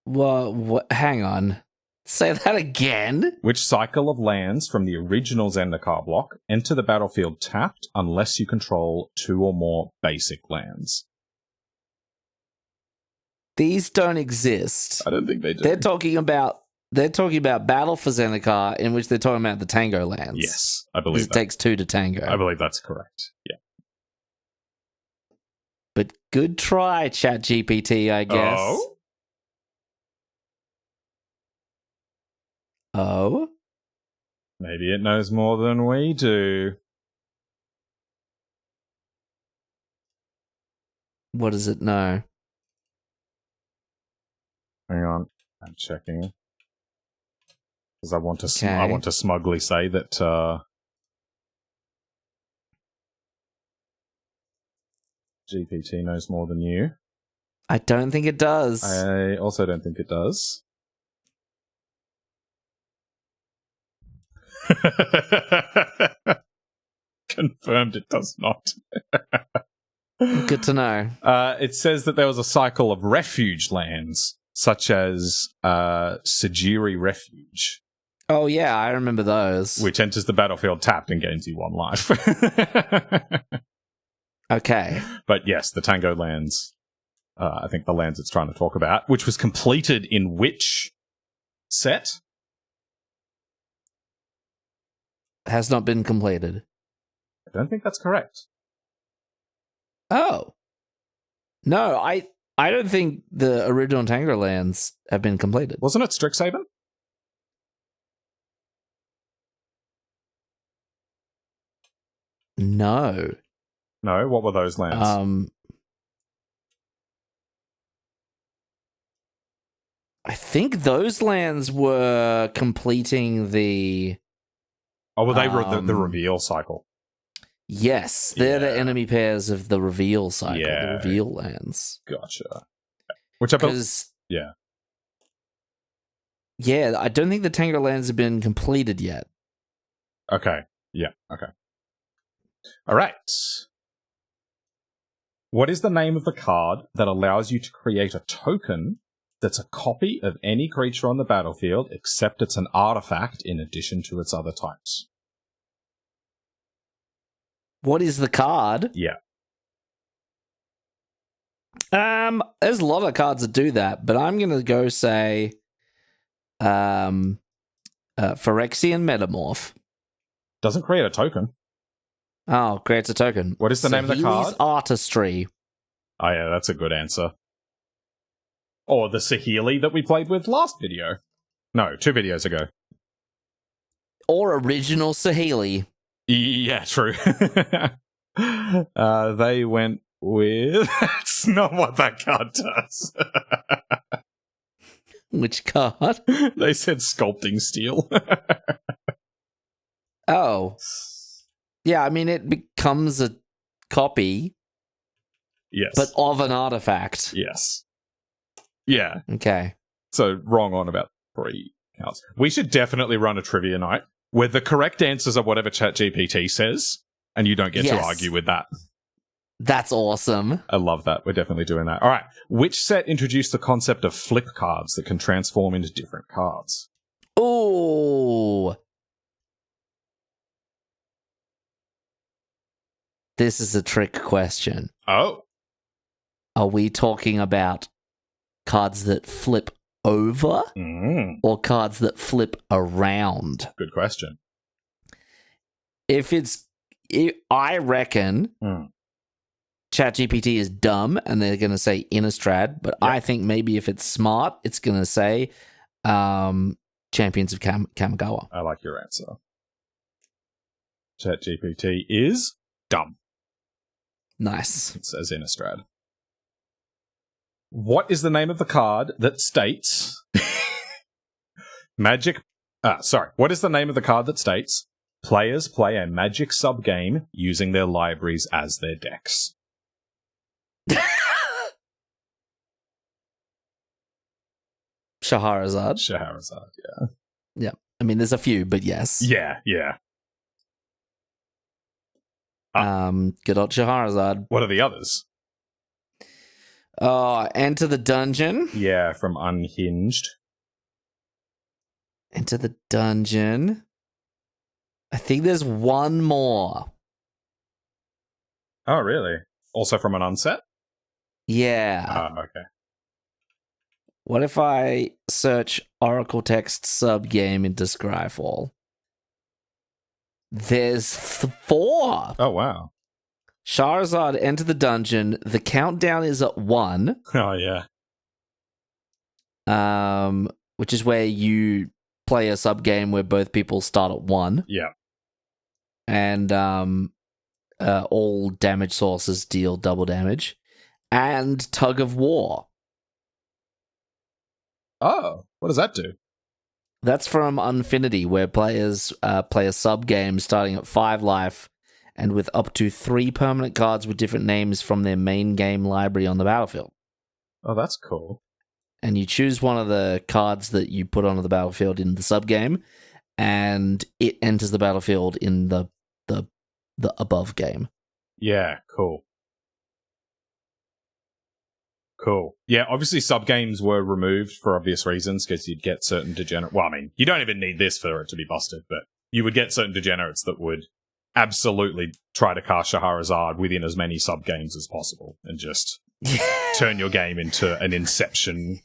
What? Hang on. Say that again? Which cycle of lands from the original Zendikar block enter the battlefield tapped unless you control 2 or more basic lands? These don't exist. I don't think they do. They're talking about Battle for Zendikar, in which they're talking about the Tango lands. Yes, I believe that. It takes 2 to tango. I believe that's correct. Yeah. But good try, ChatGPT, I guess. Oh? Maybe it knows more than we do. What does it know? Hang on, I'm checking. Because I want to smugly say that GPT knows more than you. I don't think it does. I also don't think it does. Confirmed it does not. Good to know. It says that there was a cycle of refuge lands, such as Sajiri Refuge. Oh, yeah, I remember those. Which enters the battlefield tapped and gains you 1 life. Okay. But yes, the Tango lands, I think the lands it's trying to talk about, which was completed in which set? Has not been completed. I don't think that's correct. Oh. No, I don't think the original Tango lands have been completed. Wasn't it Strixhaven? No. No, what were those lands? I think those lands were completing the... Oh, were they the reveal cycle? Yes, they're the enemy pairs of the reveal cycle, the reveal lands. Gotcha. Which I Because... Yeah. Yeah, I don't think the Tango lands have been completed yet. Okay. Yeah, okay. All right. What is the name of the card that allows you to create a token that's a copy of any creature on the battlefield, except it's an artifact in addition to its other types? What is the card? Yeah. There's a lot of cards that do that, but I'm gonna go say Phyrexian Metamorph. Doesn't create a token. Oh, creates a token. What is the name of the card? Artistry. Oh yeah, that's a good answer. Or the Saheeli that we played with last video. No, 2 videos ago. Or original Saheeli. Yeah, true. They went with... That's not what that card does. Which card? They said Sculpting Steel. Oh. Yeah, I mean, it becomes a copy. Yes. But of an artifact. Yes. Yeah. Okay. So wrong on about 3 counts. We should definitely run a trivia night where the correct answers are whatever ChatGPT says, and you don't get to argue with that. That's awesome. I love that. We're definitely doing that. All right. Which set introduced the concept of flip cards that can transform into different cards? Ooh. This is a trick question. Oh. Are we talking about cards that flip over or cards that flip around? Good question. I reckon ChatGPT is dumb and they're going to say Innistrad, but I think maybe if it's smart, it's going to say Champions of Kamigawa. I like your answer. ChatGPT is dumb. Nice. It says Innistrad. What is the name of the card that states what is the name of the card that states players play a Magic sub-game using their libraries as their decks? Shahrazad. Shahrazad, yeah. Yeah. I mean, there's a few, but yes. Yeah. Good old Shahrazad. What are the others? Enter the Dungeon. Yeah, from Unhinged. Enter the Dungeon. I think there's one more. Oh, really? Also from an unset? Yeah. Okay. What if I search Oracle text sub-game into Scryfall? There's 4. Oh, wow. Charizard, Enter the Dungeon. The countdown is at 1. Oh, yeah. Which is where you play a sub-game where both people start at 1. Yeah. And all damage sources deal double damage. And Tug of War. Oh, what does that do? That's from Unfinity, where players play a sub-game starting at 5 life and with up to 3 permanent cards with different names from their main game library on the battlefield. Oh, that's cool. And you choose one of the cards that you put onto the battlefield in the sub-game, and it enters the battlefield in the the above game. Yeah, cool. Cool. Yeah, obviously sub-games were removed for obvious reasons, because you'd get certain degenerate... Well, I mean, you don't even need this for it to be busted, but you would get certain degenerates that would absolutely try to cast Shahrazad within as many sub-games as possible and just turn your game into an Inception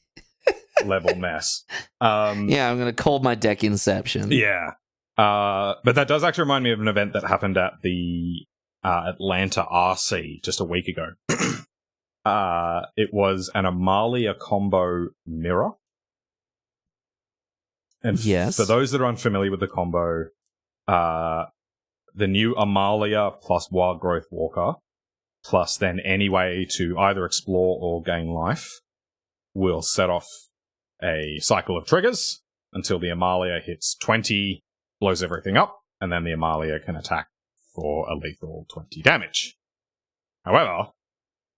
level mess. Yeah, I'm going to call my deck Inception. Yeah. But that does actually remind me of an event that happened at the Atlanta RC just a week ago. It was an Amalia combo mirror. And yes. For those that are unfamiliar with the combo, the new Amalia plus Wild Growth Walker, plus then any way to either explore or gain life, will set off a cycle of triggers until the Amalia hits 20, blows everything up, and then the Amalia can attack for a lethal 20 damage. However,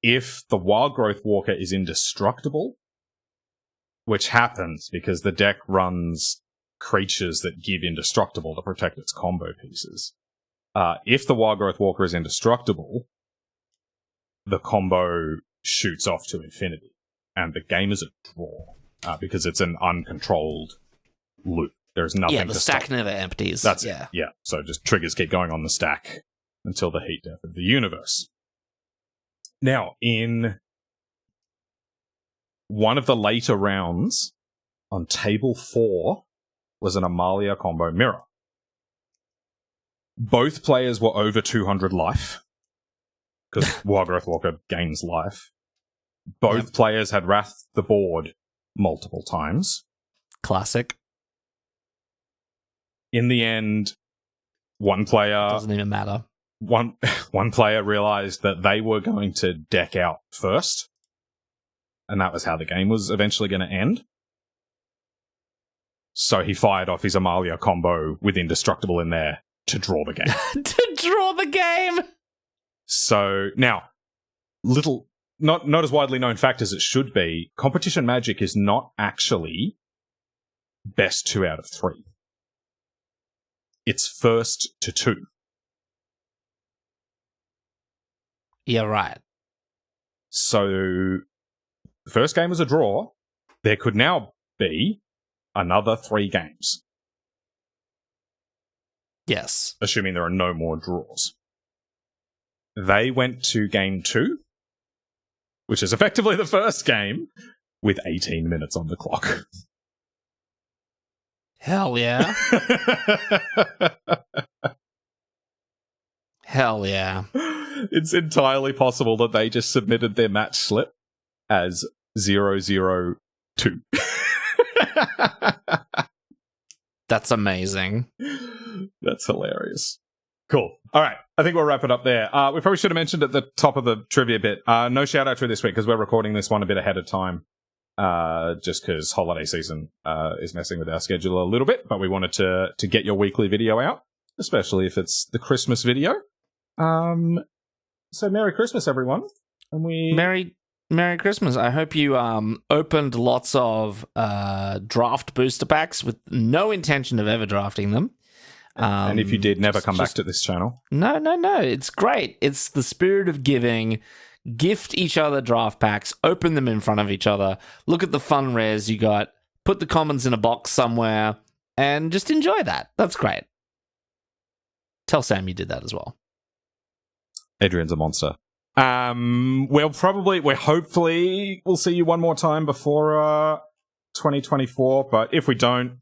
if the Wild Growth Walker is indestructible, which happens because the deck runs creatures that give indestructible to protect its combo pieces, if the Wild Growth Walker is indestructible, the combo shoots off to infinity, and the game is a draw because it's an uncontrolled loop. There's nothing. Yeah, the stack never empties. That's it. Yeah, so just triggers keep going on the stack until the heat death of the universe. Now, in one of the later rounds on table 4 was an Amalia combo mirror. Both players were over 200 life, because Wild Growth Walker gains life. Both players had wrathed the board multiple times. Classic. In the end, one player... Doesn't even matter. One player realized that they were going to deck out first, and that was how the game was eventually going to end. So he fired off his Amalia combo with Indestructible in there to draw the game. To draw the game! So, now, not as widely known fact as it should be, competition Magic is not actually best 2 out of 3. It's first to 2. Yeah, right. So, the first game was a draw. There could now be another 3 games. Yes. Assuming there are no more draws. They went to game 2, which is effectively the first game, with 18 minutes on the clock. Hell yeah. Hell yeah. It's entirely possible that they just submitted their match slip as 002. That's amazing. That's hilarious. Cool. All right. I think we'll wrap it up there. We probably should have mentioned at the top of the trivia bit, no shout out to this week because we're recording this one a bit ahead of time. Just because holiday season is messing with our schedule a little bit, but we wanted to get your weekly video out, especially if it's the Christmas video. So Merry Christmas, everyone. And Merry Christmas. I hope you opened lots of draft booster packs with no intention of ever drafting them. And if you did, never come back to this channel. No. It's great. It's the spirit of giving. Gift each other draft packs, open them in front of each other, look at the fun rares you got, put the commons in a box somewhere, and just enjoy that. That's great. Tell Sam you did that as well. Adrian's a monster. Hopefully we'll see you one more time before 2024, but if we don't,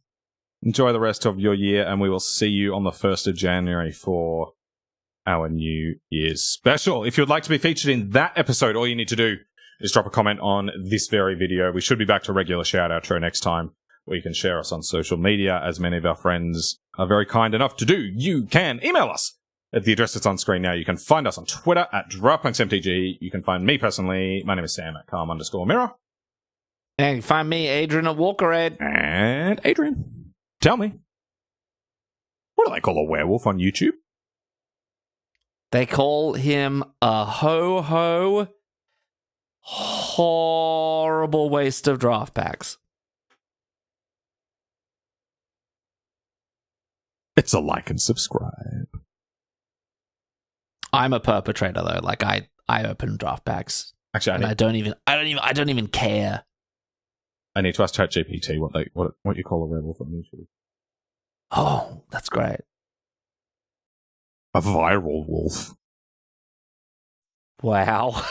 enjoy the rest of your year, and we will see you on the 1st of January for our New Year's special. If you'd like to be featured in that episode, all you need to do is drop a comment on this very video. We should be back to regular shout outro next time, where you can share us on social media, as many of our friends are very kind enough to do. You can email us at the address that's on screen now. You can find us on Twitter at DraftPointsMTG. You can find me personally. My name is Sam at calm_mirror. And you can find me, Adrian at WalkerEd. And Adrian, tell me, what do they call a werewolf on YouTube? They call him a ho-ho, horrible waste of draft packs. It's a like and subscribe. I'm a perpetrator though. Like I open draft packs. Actually, I don't even care. I need to ask ChatGPT what you call a werewolf on YouTube. Oh, that's great. A viral wolf. Wow.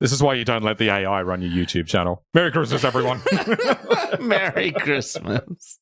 This is why you don't let the AI run your YouTube channel. Merry Christmas, everyone. Merry Christmas.